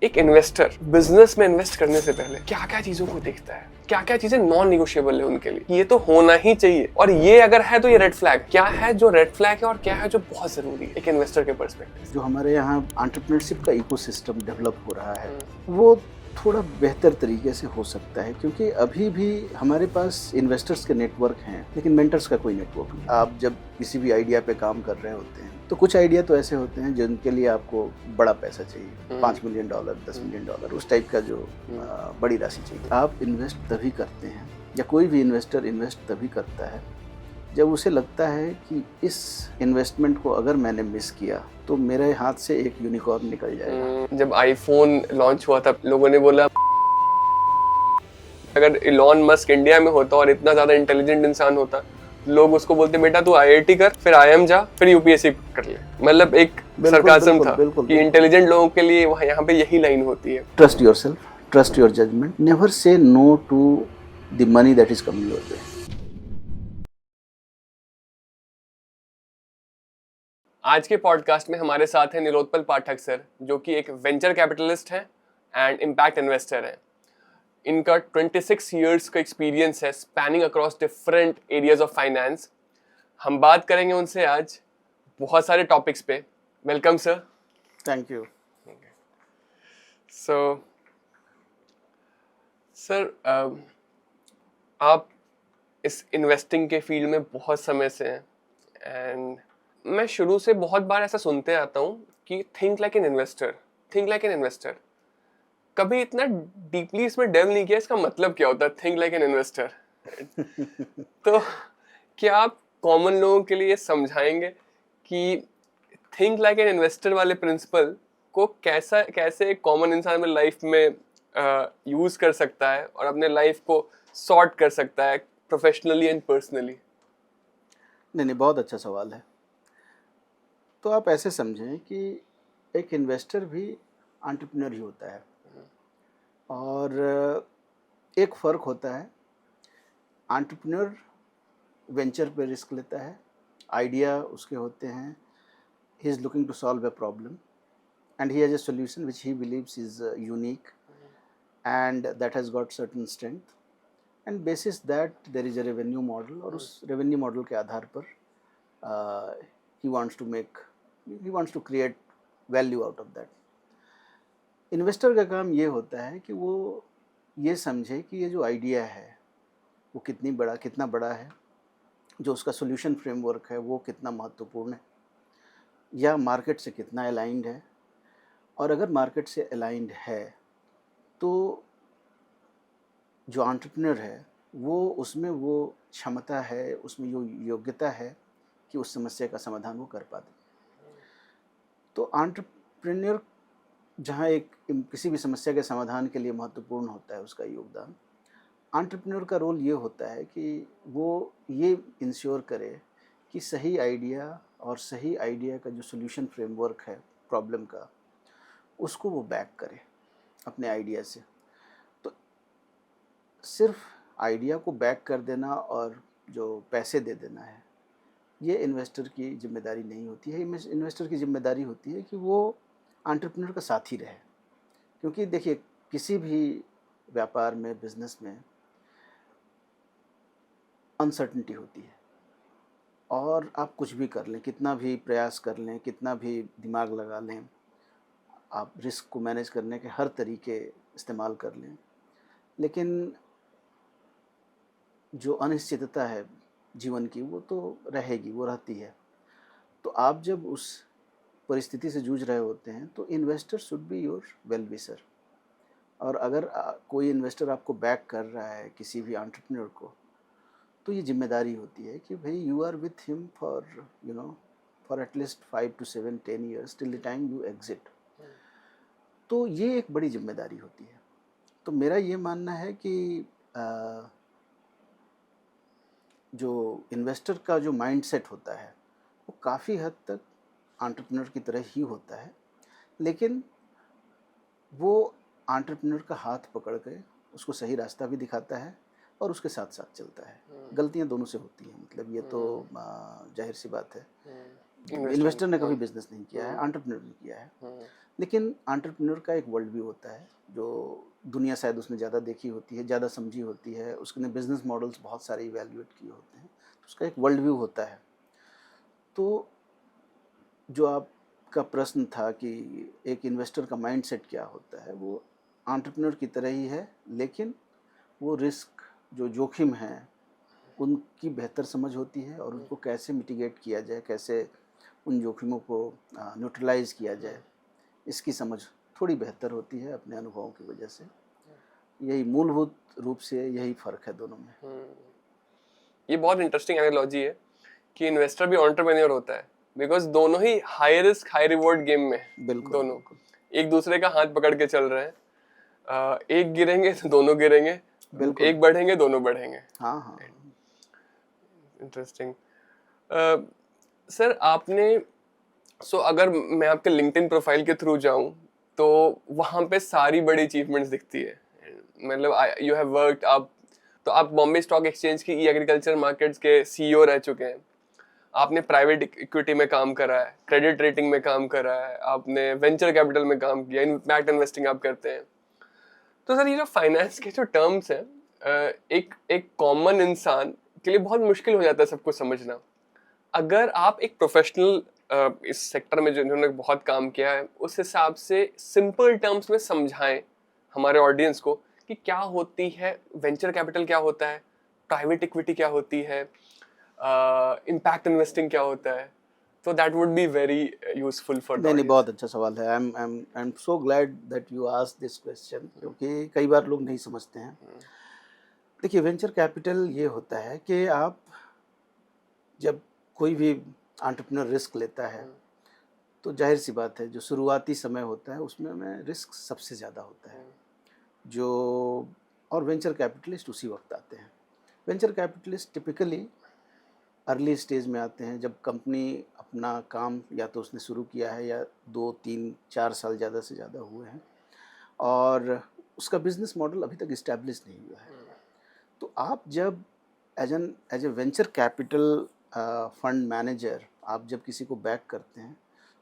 एक investor business में invest करने से पहले क्या क्या चीजों को देखता है, क्या क्या चीजें नॉन निगोशिएबल है उनके लिए, ये तो होना ही चाहिए, और ये अगर है तो ये रेड फ्लैग क्या है, जो रेड फ्लैग है और क्या है जो बहुत जरूरी है एक इन्वेस्टर के पर्सपेक्टिव। जो हमारे यहाँ एंटरप्रेन्योरशिप का इकोसिस्टम डेवलप हो रहा है वो थोड़ा बेहतर तरीके से हो सकता है, क्योंकि अभी भी हमारे पास इन्वेस्टर्स के नेटवर्क हैं लेकिन मेंटर्स का कोई नेटवर्क नहीं। आप जब किसी भी आइडिया पे काम कर रहे होते हैं तो कुछ आइडिया तो ऐसे होते हैं जिनके लिए आपको बड़ा पैसा चाहिए, $5 मिलियन, $10 मिलियन, उस टाइप का जो बड़ी राशि चाहिए। आप इन्वेस्ट तभी करते हैं या कोई भी इन्वेस्टर इन्वेस्ट तभी करता है जब उसे लगता है कि इस इन्वेस्टमेंट को अगर मैंने मिस किया तो मेरे हाथ से एक यूनिकॉर्न निकल जाएगा। जब आईफोन लॉन्च हुआ था लोगों ने बोला अगर इलॉन मस्क इंडिया में होता और इतना ज्यादा इंटेलिजेंट इंसान होता, लोग उसको बोलते बेटा तू आईआईटी कर, फिर आईएम जा, फिर यूपीएससी कर ले। मतलब एक सरकाज़म था कि इंटेलिजेंट लोगों के लिए वहाँ यहाँ पे यही लाइन होती है, trust yourself, trust your judgment, never say no to the money that is coming your way. आज के पॉडकास्ट में हमारे साथ हैं निलोत्पल पाठक सर, जो कि एक वेंचर कैपिटलिस्ट हैं एंड इम्पैक्ट इन्वेस्टर हैं। इनका 26 इयर्स का एक्सपीरियंस है spanning across different areas of finance. हम बात करेंगे उनसे आज बहुत सारे टॉपिक्स पे। Welcome sir. Thank you. So sir, आप इस इन्वेस्टिंग के फील्ड में बहुत समय से हैं एंड मैं शुरू से बहुत बार ऐसा सुनते आता हूँ कि think like an investor, think like an investor. कभी इतना डीपली इसमें डेव नहीं किया इसका मतलब क्या होता है थिंक लाइक एन इन्वेस्टर। तो क्या आप कॉमन लोगों के लिए समझाएंगे कि थिंक लाइक एन इन्वेस्टर वाले प्रिंसिपल को कैसे एक कॉमन इंसान में लाइफ में यूज कर सकता है और अपने लाइफ को सॉर्ट कर सकता है प्रोफेशनली एंड पर्सनली? नहीं, बहुत अच्छा सवाल है। तो आप ऐसे समझें कि एक इन्वेस्टर भी एंटरप्रेन्योर ही होता है, और एक फ़र्क होता है। एंटरप्रेन्योर वेंचर पे रिस्क लेता है, आइडिया उसके होते हैं, he is looking to solve a problem and he has a solution which he believes is unique and that has got certain strength and basis that there is a revenue model, और उस revenue model के आधार पर he wants to create value out of that. Investor का काम ये होता है कि वो ये समझे कि ये जो आइडिया है वो कितना बड़ा है, जो उसका सॉल्यूशन फ्रेमवर्क है वो कितना महत्वपूर्ण है, या मार्केट से कितना अलाइंड है, और अगर मार्केट से अलाइंड है तो जो एंटरप्रेन्योर है वो उसमें वो क्षमता है, उसमें जो योग्यता है कि उस समस्या का समाधान वो कर पाते। तो एंटरप्रेन्योर जहाँ किसी भी समस्या के समाधान के लिए महत्वपूर्ण होता है उसका योगदान, एंटरप्रेन्योर का रोल ये होता है कि वो ये इंश्योर करे कि सही आइडिया और सही आइडिया का जो सॉल्यूशन फ्रेमवर्क है प्रॉब्लम का, उसको वो बैक करे अपने आइडिया से। तो सिर्फ आइडिया को बैक कर देना और जो पैसे दे देना है, ये इन्वेस्टर की जिम्मेदारी नहीं होती है। इन्वेस्टर की जिम्मेदारी होती है कि वो एंटरप्रेन्योर का साथी रहे, क्योंकि देखिए किसी भी व्यापार में, बिजनेस में अनसर्टेनिटी होती है, और आप कुछ भी कर लें, कितना भी प्रयास कर लें, कितना भी दिमाग लगा लें, आप रिस्क को मैनेज करने के हर तरीके इस्तेमाल कर लें, लेकिन जो अनिश्चितता है जीवन की वो तो रहेगी, वो रहती है। तो आप जब उस परिस्थिति से जूझ रहे होते हैं तो investor should be your well wisher, और अगर कोई इन्वेस्टर आपको बैक कर रहा है किसी भी एंटरप्रेन्योर को, तो ये जिम्मेदारी होती है कि भाई you are with him for at least 5 to 7 10 years till the time you exit. तो ये एक बड़ी जिम्मेदारी होती है। तो मेरा ये मानना है कि जो इन्वेस्टर का जो माइंडसेट होता है वो काफ़ी हद तक एंटरप्रेन्योर की तरह ही होता है, लेकिन वो एंटरप्रेन्योर का हाथ पकड़ के उसको सही रास्ता भी दिखाता है और उसके साथ साथ चलता है। गलतियां दोनों से होती हैं, मतलब ये तो जाहिर सी बात है। इन्वेस्टर ने कभी बिजनेस नहीं किया है, एंटरप्रेन्योर ने किया है। लेकिन एंटरप्रेन्योर का एक वर्ल्ड व्यू होता है जो दुनिया शायद उसने ज़्यादा देखी होती है, ज़्यादा समझी होती है, उसने बिजनेस मॉडल्स बहुत सारे इवेल्युएट किए होते हैं, तो उसका एक वर्ल्ड व्यू होता है। तो जो आपका प्रश्न था कि एक इन्वेस्टर का माइंडसेट क्या होता है, वो एंटरप्रेन्योर की तरह ही है, लेकिन वो रिस्क जो जोखिम हैं उनकी बेहतर समझ होती है और उनको कैसे मिटिगेट किया जाए, कैसे उन जोखिमों को न्यूट्रलाइज किया जाए, इसकी समझ थोड़ी बेहतर होती है अपने अनुभवों की वजह से। यही मूलभूत रूप से यही फ़र्क है दोनों में। ये बहुत इंटरेस्टिंग एनालॉजी है कि इन्वेस्टर भी एंटरप्रेन्योर होता है, बिकॉज दोनों ही high risk high reward game में हैं। बिल्कुल दोनों बिल्कुल एक दूसरे का हाथ पकड़ के चल रहे हैं। एक गिरेंगे तो दोनों गिरेंगे, बिल्कुल। एक बढ़ेंगे दोनों बढ़ेंगे। हाँ हाँ इंटरेस्टिंग। सर आपने अगर मैं आपके लिंक्डइन प्रोफाइल के थ्रू जाऊं तो वहां पे सारी बड़ी अचीवमेंट्स दिखती है। मतलब यू हैव वर्कड, आप बॉम्बे स्टॉक एक्सचेंज की ई एग्रीकल्चर मार्केट्स के सीईओ रह चुके हैं। आपने प्राइवेट इक्विटी में काम करा है, क्रेडिट रेटिंग में काम करा है, आपने वेंचर कैपिटल में काम किया, इम्पैक्ट इन्वेस्टिंग आप करते हैं। तो सर ये जो फाइनेंस के जो टर्म्स हैं, एक एक कॉमन इंसान के लिए बहुत मुश्किल हो जाता है सबको समझना। अगर आप एक प्रोफेशनल इस सेक्टर में जिन्होंने बहुत काम किया है, उस हिसाब से सिंपल टर्म्स में समझाएं हमारे ऑडियंस को कि क्या होती है वेंचर कैपिटल, क्या होता है प्राइवेट इक्विटी, क्या होती है इम्पैक्ट इन्वेस्टिंग, क्या होता है, तो that would be very useful for the नहीं ऑडियंस। बहुत अच्छा सवाल है। I am so glad that you asked this question, क्योंकि कई बार लोग नहीं समझते हैं। देखिए, वेंचर कैपिटल ये होता है कि आप जब कोई भी एंटरप्रेन्योर रिस्क लेता है तो जाहिर सी बात है जो शुरुआती समय होता है उसमें में रिस्क सबसे ज़्यादा होता है। जो और वेंचर कैपिटलिस्ट उसी वक्त आते हैं। Venture capitalist typically early stage में आते हैं जब कंपनी अपना काम या तो उसने शुरू किया है या 2 3 4 साल ज़्यादा से ज़्यादा हुए हैं और उसका बिजनेस मॉडल अभी तक इस्टेब्लिश नहीं हुआ है। तो आप जब as a venture capital fund manager आप जब किसी को बैक करते हैं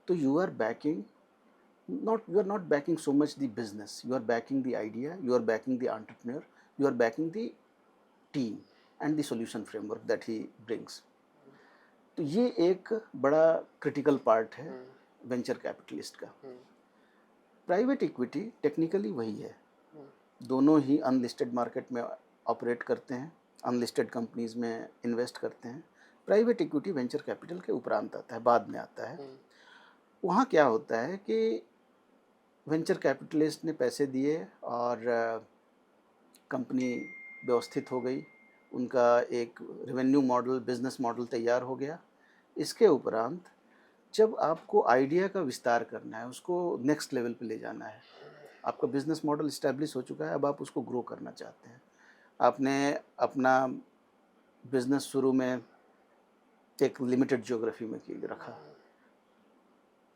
तो you are backing you are not backing so much the business, you are backing the idea, you are backing the entrepreneur, you are backing the team and the solution framework that he brings. तो ये एक बड़ा critical part है venture capitalist का। Private equity technically वही है, दोनों ही unlisted market में ऑपरेट करते हैं, अनलिस्टेड कंपनीज में इन्वेस्ट करते हैं। प्राइवेट इक्विटी वेंचर कैपिटल के उपरांत आता है, बाद में आता है। वहाँ क्या होता है कि वेंचर कैपिटलिस्ट ने पैसे दिए और कंपनी व्यवस्थित हो गई, उनका एक रेवेन्यू मॉडल, बिजनेस मॉडल तैयार हो गया। इसके उपरांत जब आपको आइडिया का विस्तार करना है, उसको नेक्स्ट लेवल पे ले जाना है, आपका बिजनेस मॉडल इस्टेब्लिश हो चुका है, अब आप उसको ग्रो करना चाहते हैं। आपने अपना बिजनेस शुरू में एक लिमिटेड ज्योग्राफी में रखा,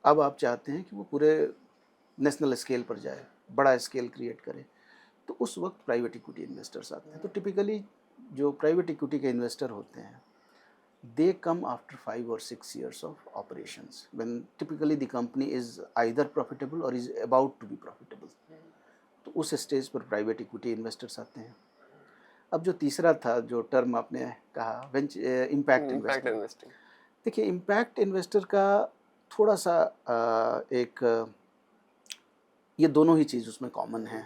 अब आप चाहते हैं कि वो पूरे नेशनल स्केल पर जाए, बड़ा स्केल क्रिएट करे, तो उस वक्त प्राइवेट इक्विटी इन्वेस्टर्स आते हैं। तो टिपिकली जो प्राइवेट इक्विटी के इन्वेस्टर होते हैं, दे come after 5 or 6 years of operations when typically the company is either profitable or is about to be profitable. तो उस स्टेज पर प्राइवेट इक्विटी इन्वेस्टर्स आते हैं। अब जो तीसरा था जो टर्म आपने कहा इम्पैक्ट इन्वेस्टिंग, देखिए इम्पैक्ट इन्वेस्टर का थोड़ा सा ये दोनों ही चीज़ उसमें कॉमन है।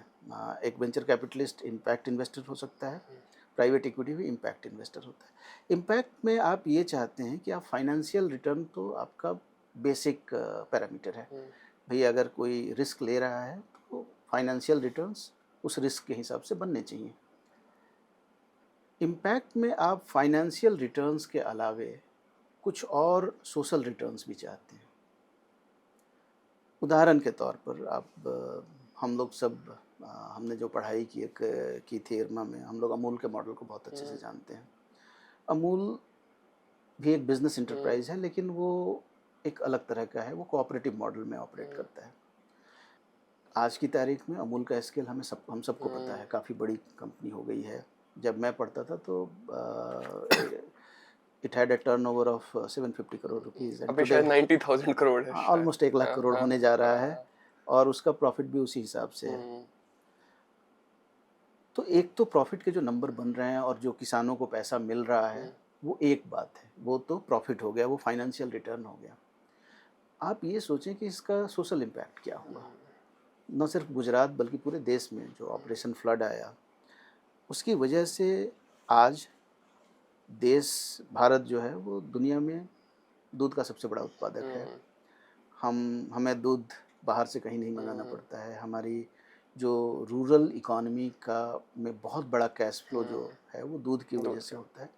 एक वेंचर कैपिटलिस्ट इम्पैक्ट इन्वेस्टर हो सकता है, प्राइवेट इक्विटी भी इम्पैक्ट इन्वेस्टर होता है। इम्पैक्ट में आप ये चाहते हैं कि आप फाइनेंशियल रिटर्न तो आपका बेसिक पैरामीटर है, भई अगर कोई रिस्क ले रहा है तो फाइनेंशियल रिटर्न्स उस रिस्क के हिसाब से बनने चाहिए। इम्पैक्ट में आप फाइनेंशियल रिटर्न्स के अलावे कुछ और सोशल रिटर्न्स भी चाहते हैं। उदाहरण के तौर पर आप हम लोग सब हमने जो पढ़ाई की थी इरमा में, हम लोग अमूल के मॉडल को बहुत अच्छे से जानते हैं। अमूल भी एक बिजनेस इंटरप्राइज है, लेकिन वो एक अलग तरह का है, वो कोऑपरेटिव मॉडल में ऑपरेट करता है। आज की तारीख में अमूल का स्केल हम सबको पता है, काफ़ी बड़ी कंपनी हो गई है। जब मैं पढ़ता था तो it had a turnover of 750 crore rupees and अभी टुडे शायद 90,000 करोड़ है शायद। ऑलमोस्ट 1 लाख करोड़ होने जा रहा है, और उसका प्रॉफिट भी उसी हिसाब से है। हम्म, तो एक तो प्रॉफिट के जो नंबर बन रहे हैं और जो किसानों को पैसा मिल रहा है, वो एक बात है, वो तो प्रॉफिट हो गया, वो फाइनेंशियल रिटर्न हो गया। आप ये सोचें कि इसका सोशल इम्पैक्ट क्या हुआ, न सिर्फ गुजरात बल्कि पूरे देश में जो ऑपरेशन फ्लड आया, उसकी वजह से आज देश, भारत जो है वो दुनिया में दूध का सबसे बड़ा उत्पादक है। हमें दूध बाहर से कहीं नहीं मंगाना पड़ता है। हमारी जो रूरल इकोनॉमी का में बहुत बड़ा कैश फ्लो जो है वो दूध की वजह से होता है।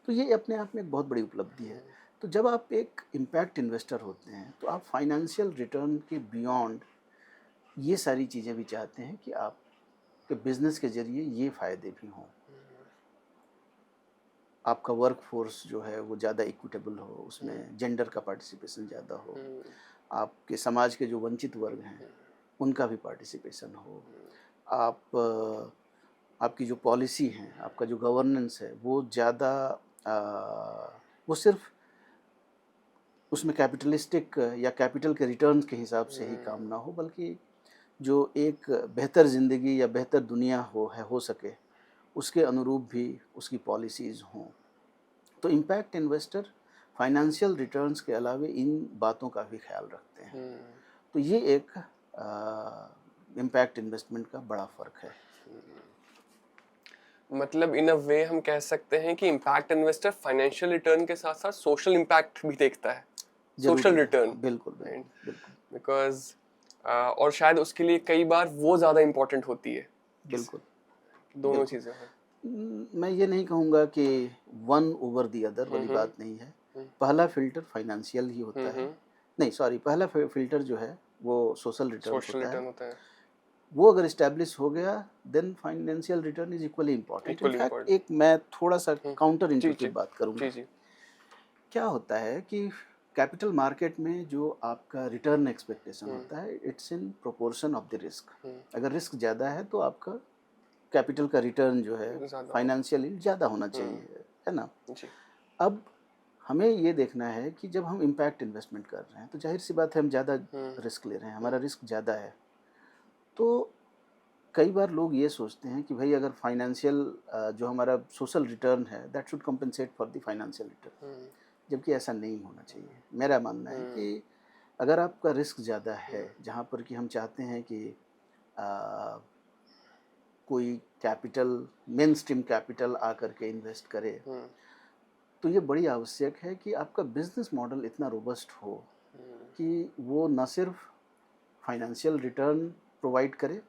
तो ये अपने आप में एक बहुत बड़ी उपलब्धि है। तो जब आप एक इम्पैक्ट इन्वेस्टर होते हैं तो आप फाइनेंशियल रिटर्न के बियॉन्ड ये सारी चीज़ें भी चाहते हैं कि आप के बिजनेस के जरिए ये फ़ायदे भी हों। आपका वर्क फोर्स जो है वो ज़्यादा इक्विटेबल हो, उसमें जेंडर का पार्टिसिपेशन ज़्यादा हो, आपके समाज के जो वंचित वर्ग हैं उनका भी पार्टिसिपेशन हो, आप आपकी जो पॉलिसी हैं, आपका जो गवर्नेंस है वो ज़्यादा वो सिर्फ उसमें कैपिटलिस्टिक या कैपिटल के रिटर्न्स के हिसाब से ही काम ना हो, बल्कि जो एक बेहतर ज़िंदगी या बेहतर दुनिया हो सके, उसके अनुरूप भी उसकी पॉलिसीज़ हों। तो इम्पैक्ट इन्वेस्टर फाइनेंशियल रिटर्न्स के अलावे इन बातों का भी ख्याल रखते हैं। तो ये एक इम्पैक्ट इन्वेस्टमेंट का बड़ा फ़र्क है। मतलब इन अ वे हम कह सकते हैं कि इम्पैक्ट इन्वेस्टर फाइनेंशियल रिटर्न के साथ साथ सोशल इम्पैक्ट भी देखता है, सोशल रिटर्न। बिल्कुल बिल्कुल बिल्कुल बिकॉज और शायद उसके लिए कई बार वो ज़्यादा इम्पोर्टेंट होती है। बिल्कुल दोनों चीज़ें हैं। मैं ये नहीं कहूँगा कि वन ओवर दी अदर वाली बात नहीं है। पहला फिल्टर फाइनेंशियल ही होता है, नहीं सॉरी, पहला फिल्टर जो है वो सोशल रिटर्न होता है। वो अगर इस्टेब्लिश हो गया then financial return is equally important. In fact एक मैं थोड़ा सा काउंटर इंट्यूटिव बात करूँगा। क्या होता है कि कैपिटल मार्केट में जो आपका रिटर्न एक्सपेक्टेशन होता है it's in proportion of the risk. अगर रिस्क ज़्यादा है तो आपका कैपिटल का रिटर्न जो है फाइनेंशियली ज़्यादा होना चाहिए, है ना। अब हमें ये देखना है कि जब हम इम्पैक्ट इन्वेस्टमेंट कर रहे हैं तो जाहिर सी बात है हम ज़्यादा रिस्क ले रहे हैं, हमारा रिस्क ज़्यादा है। तो कई बार लोग ये सोचते हैं कि भाई अगर फाइनेंशियल जो हमारा सोशल रिटर्न है that should compensate for the financial return, जबकि ऐसा नहीं होना चाहिए। मेरा मानना है कि अगर आपका रिस्क ज़्यादा है, जहाँ पर कि हम चाहते हैं कि कोई कैपिटल, मेन स्ट्रीम कैपिटल आकर के इन्वेस्ट करे, तो ये बड़ी आवश्यक है कि आपका बिजनेस मॉडल इतना रोबस्ट हो कि वो न सिर्फ फाइनेंशियल रिटर्न प्रोवाइड करे,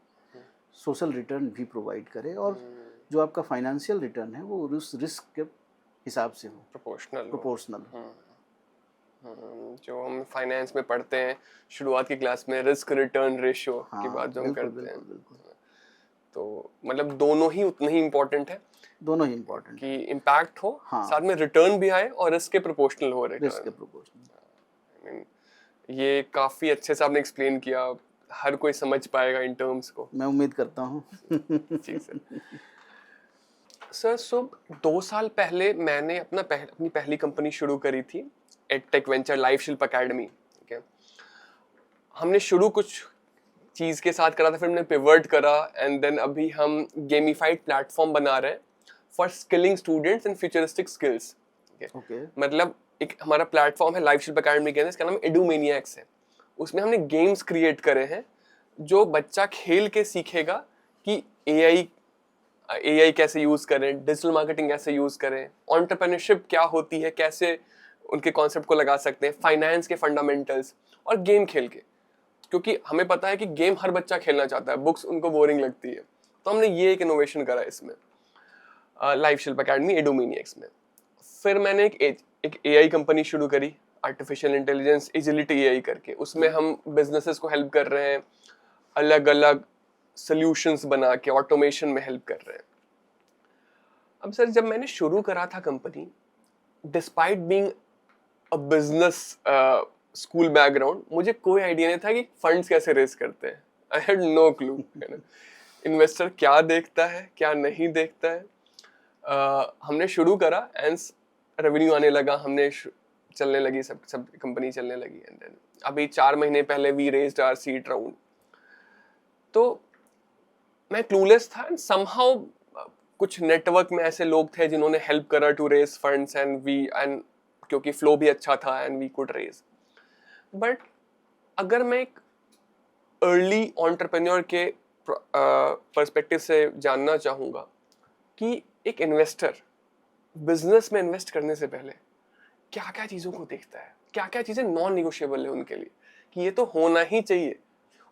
सोशल रिटर्न भी प्रोवाइड करे, और जो आपका फाइनेंशियल रिटर्न है वो उस रिस्क के हिसाब से हो, प्रोपोर्शनल हो। जो हम फाइनेंस में पढ़ते हैं शुरुआत की क्लास में, रिस्क रिटर्न रेशियो की बात जो हम करते हैं, तो मतलब दोनों ही उतने ही इम्पोर्टेंट है, दोनों ही इम्पोर्टेंट कि इम्पैक्ट हो, साथ में रिटर्न भी आए और रिस्क के प्रोपोर्शनल हो रिटर्न। रिस्क के प्रोपोर्शनल। ये काफी अच्छे से आपने एक्सप्लेन किया, हर कोई समझ पाएगा इन टर्म्स को, मैं उम्मीद करता हूँ। जी सर। सो 2 साल पहले मैंने अपनी पहली कंपनी शुरू करी थी, एडटेक वेंचर लाइफ शिल्प एकेडमी। ठीक है, हमने शुरू कुछ चीज के साथ करा था, फिर हमने पिवट करा, एंड देन अभी हम गेमिफाइड प्लेटफॉर्म बना रहे हैं for skilling students in futuristic skills. मतलब एक हमारा प्लेटफॉर्म है लाइफ शिल्प एकेडमी के अंदर, इसका नाम एडुमेनियक्स है। उसमें हमने गेम्स क्रिएट करे हैं जो बच्चा खेल के सीखेगा कि एआई कैसे यूज करें, डिजिटल मार्केटिंग कैसे यूज करें, एंटरप्रेन्योरशिप क्या होती है, कैसे उनके कॉन्सेप्ट को लगा सकते हैं, फाइनेंस के फंडामेंटल्स, और गेम खेल के, क्योंकि हमें पता है कि गेम हर बच्चा खेलना चाहता है, बुक्स उनको बोरिंग लगती है। तो हमने ये एक इनोवेशन करा इसमें लाइफ शिल्प एकेडमी एडुमेनियक्स में। फिर मैंने एक एआई कंपनी शुरू करी, आर्टिफिशियल इंटेलिजेंस एजिलिटी एआई करके। उसमें हम बिजनेसेस को हेल्प कर रहे हैं, अलग अलग सॉल्यूशंस बना के ऑटोमेशन में हेल्प कर रहे हैं। अब सर जब मैंने शुरू करा था company, despite being a business school background, मुझे कोई आइडिया नहीं था कि फंड्स कैसे रेज करते हैं। I had no clue investor क्या देखता है क्या नहीं देखता है। हमने शुरू करा एंड रेवेन्यू आने लगा, चलने लगी, सब सब कंपनी चलने लगी। एंड देन अभी 4 महीने पहले we raised our seed round. तो मैं क्लूलेस था एंड समहाउ कुछ नेटवर्क में ऐसे लोग थे जिन्होंने हेल्प करा टू रेज फंड्स एंड क्योंकि फ्लो भी अच्छा था and we could raise. But अगर मैं एक अर्ली एंटरप्रेन्योर के पर्सपेक्टिव से जानना चाहूँगा कि एक इन्वेस्टर बिजनेस में इन्वेस्ट करने से पहले क्या क्या चीज़ों को देखता है, क्या क्या चीज़ें नॉन निगोशिएबल है उनके लिए कि ये तो होना ही चाहिए,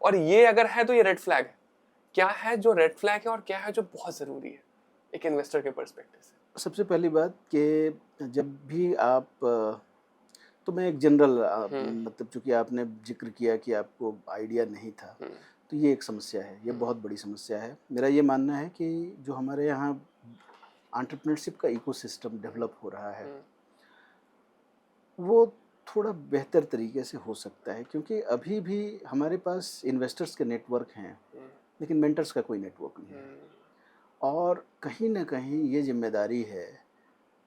और ये अगर है तो ये रेड फ्लैग है, क्या है जो रेड फ्लैग है और क्या है जो बहुत ज़रूरी है एक इन्वेस्टर के पर्सपेक्टिव से? सबसे पहली बात कि जब भी आप तो मैं एक जनरल मतलब चूंकि आपने जिक्र किया कि आपको आइडिया नहीं था, तो ये एक समस्या है, ये बहुत बड़ी समस्या है। मेरा ये मानना है कि जो हमारे यहाँ एंटरप्रेन्योरशिप का इकोसिस्टम डेवलप हो रहा है वो थोड़ा बेहतर तरीके से हो सकता है, क्योंकि अभी भी हमारे पास इन्वेस्टर्स के नेटवर्क हैं लेकिन मेंटर्स का कोई नेटवर्क नहीं है। और कहीं ना कहीं ये जिम्मेदारी है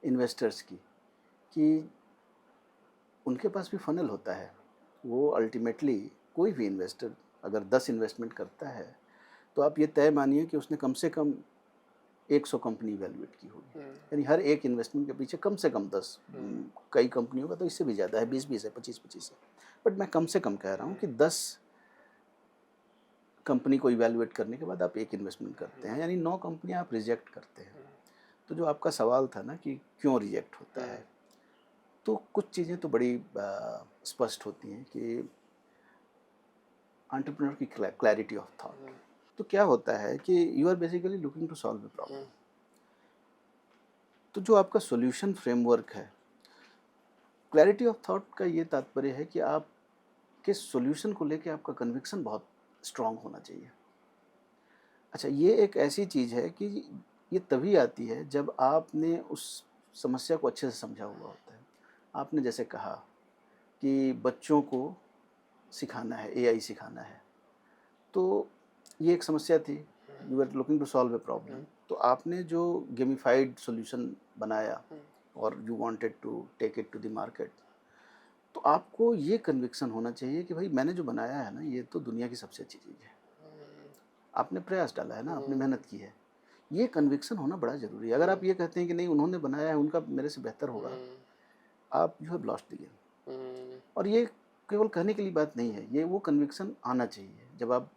इन्वेस्टर्स की कि उनके पास भी फनल होता है। वो अल्टीमेटली कोई भी इन्वेस्टर अगर 10 इन्वेस्टमेंट करता है तो आप ये तय मानिए कि उसने कम से कम 100 कंपनी इवेलुएट की होगी, यानी हर एक इन्वेस्टमेंट के पीछे कम से कम 10, कई कंपनियों का तो इससे भी ज़्यादा है, 20-20 है, 25-25 है, बट मैं कम से कम कह रहा हूँ कि 10 कंपनी को इवेलुएट करने के बाद आप एक इन्वेस्टमेंट करते हैं, यानी 9 कंपनियाँ आप रिजेक्ट करते हैं। तो जो आपका सवाल था ना कि क्यों रिजेक्ट होता है, तो कुछ चीज़ें तो बड़ी स्पष्ट होती हैं कि एंटरप्रेन्योर की क्लैरिटी ऑफ थॉट। तो क्या होता है कि you are basically looking to solve a problem. तो जो आपका सॉल्यूशन फ्रेमवर्क है, क्लैरिटी ऑफ थॉट का ये तात्पर्य है कि आप के सॉल्यूशन को लेके आपका कन्विक्शन बहुत स्ट्रांग होना चाहिए। अच्छा, ये एक ऐसी चीज़ है कि ये तभी आती है जब आपने उस समस्या को अच्छे से समझा हुआ होता है। आपने जैसे कहा कि बच्चों को सिखाना है, एआई सिखाना है, तो ये एक समस्या थी, you are looking to solve a problem. तो आपने जो गेमिफाइड सॉल्यूशन बनाया और you wanted to take it to the market, तो आपको ये कन्विक्शन होना चाहिए कि भाई मैंने जो बनाया है ना, ये तो दुनिया की सबसे अच्छी चीज़ है। आपने प्रयास डाला है ना, आपने मेहनत की है, ये कन्विक्शन होना बड़ा ज़रूरी है। अगर आप ये कहते हैं कि नहीं उन्होंने बनाया है, उनका मेरे से बेहतर होगा, आप you have lost the game. और ये केवल कहने के लिए बात नहीं है, ये वो कन्विक्शन आना चाहिए। जब आप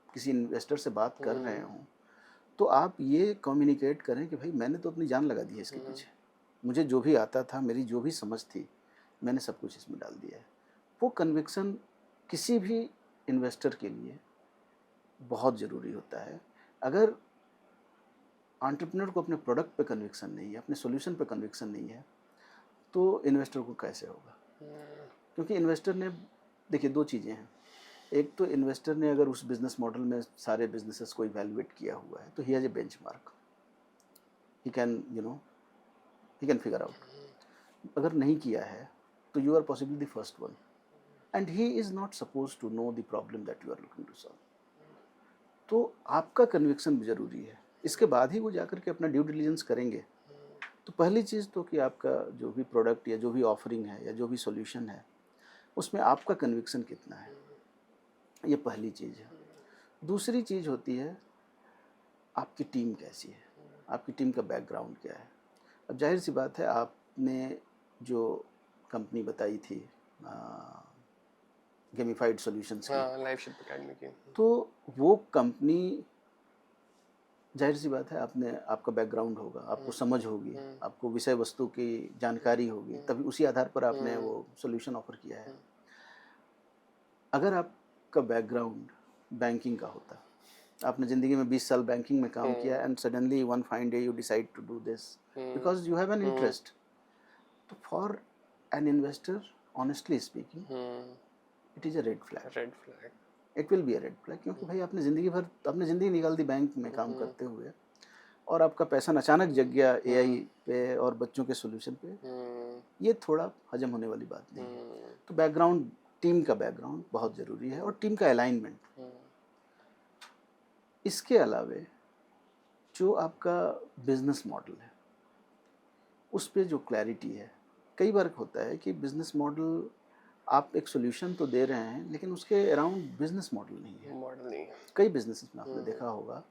किसी इन्वेस्टर से बात कर रहे हों तो आप ये कम्युनिकेट करें कि भाई मैंने तो अपनी जान लगा दी है इसके पीछे, मुझे जो भी आता था, मेरी जो भी समझ थी, मैंने सब कुछ इसमें डाल दिया है। वो कन्विक्शन किसी भी इन्वेस्टर के लिए बहुत ज़रूरी होता है। अगर एंटरप्रेन्योर को अपने प्रोडक्ट पे कन्विक्शन नहीं है, अपने सॉल्यूशन पे कन्विक्शन नहीं है, तो इन्वेस्टर को कैसे होगा? क्योंकि इन्वेस्टर ने, देखिए, दो चीज़ें हैं। एक तो इन्वेस्टर ने अगर उस बिज़नेस मॉडल में सारे बिजनेसेस को इवैल्यूएट किया हुआ है तो he has a benchmark, he can he can figure out. अगर नहीं किया है तो you are possibly the first one and he is not suppose to know the problem that you are looking to solve. तो आपका conviction भी ज़रूरी है। इसके बाद ही वो जाकर के अपना ड्यू डिलिजेंस करेंगे। तो पहली चीज़ तो कि आपका जो भी प्रोडक्ट या जो भी ऑफरिंग है या जो भी सॉल्यूशन है उसमें आपका कन्विक्शन कितना है, ये पहली चीज़ है। दूसरी चीज़ होती है आपकी टीम कैसी है, आपकी टीम का बैकग्राउंड क्या है। अब जाहिर सी बात है, आपने जो कंपनी बताई थी गेमिफाइड सॉल्यूशंस की, लाइफशिप एकेडमी की, तो वो कंपनी, जाहिर सी बात है, आपका बैकग्राउंड होगा, आपको समझ होगी, आपको विषय वस्तु की जानकारी होगी, तभी उसी आधार पर आपने वो सॉल्यूशन ऑफर किया है। अगर आपका बैकग्राउंड बैंकिंग का होता, आपने ज़िंदगी में 20 साल बैंकिंग में काम किया and suddenly one fine day you decide to do this because you have an interest, तो for an investor honestly speaking it is a red flag, it will be a red flag. क्योंकि भाई आपने ज़िंदगी निकाल दी bank में काम करते हुए और आपका पैसा अचानक जग गया एआई पे और बच्चों के सॉल्यूशन पे, ये थोड़ा हजम होने वाली बात नहीं है। तो बैकग्राउंड, टीम का बैकग्राउंड बहुत ज़रूरी है और टीम का अलाइनमेंट। इसके अलावे जो आपका बिजनेस मॉडल है, उस पे जो क्लैरिटी है, कई बार होता है कि बिजनेस मॉडल आप एक सॉल्यूशन तो दे रहे हैं लेकिन उसके अराउंड बिजनेस मॉडल नहीं है। मॉडल नहीं है। कई बिजनेस में आपने देखा होगा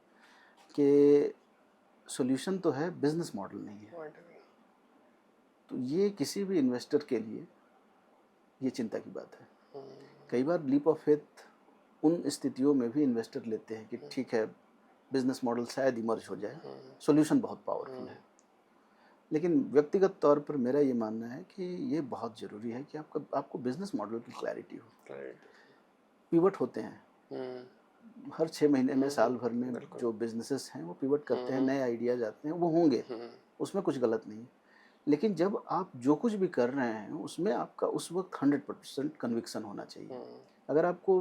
कि सॉल्यूशन तो है, बिजनेस मॉडल नहीं है। मॉडल नहीं। तो ये किसी भी इन्वेस्टर के लिए ये चिंता की बात है। कई बार लीप ऑफ फेथ उन स्थितियों में भी इन्वेस्टर लेते हैं कि ठीक है, बिजनेस मॉडल शायद इमर्ज हो जाए, सॉल्यूशन बहुत पावरफुल है। लेकिन व्यक्तिगत तौर पर मेरा ये मानना है कि ये बहुत ज़रूरी है कि आपको बिजनेस मॉडल की क्लैरिटी हो। पिवट होते हैं हर 6 महीने में, साल भर में जो बिजनेसेस हैं वो पिवट करते हैं, नए आइडियाज आते हैं, वो होंगे, उसमें कुछ गलत नहीं है। लेकिन जब आप जो कुछ भी कर रहे हैं उसमें आपका उस वक्त 100% कन्विक्शन होना चाहिए। अगर आपको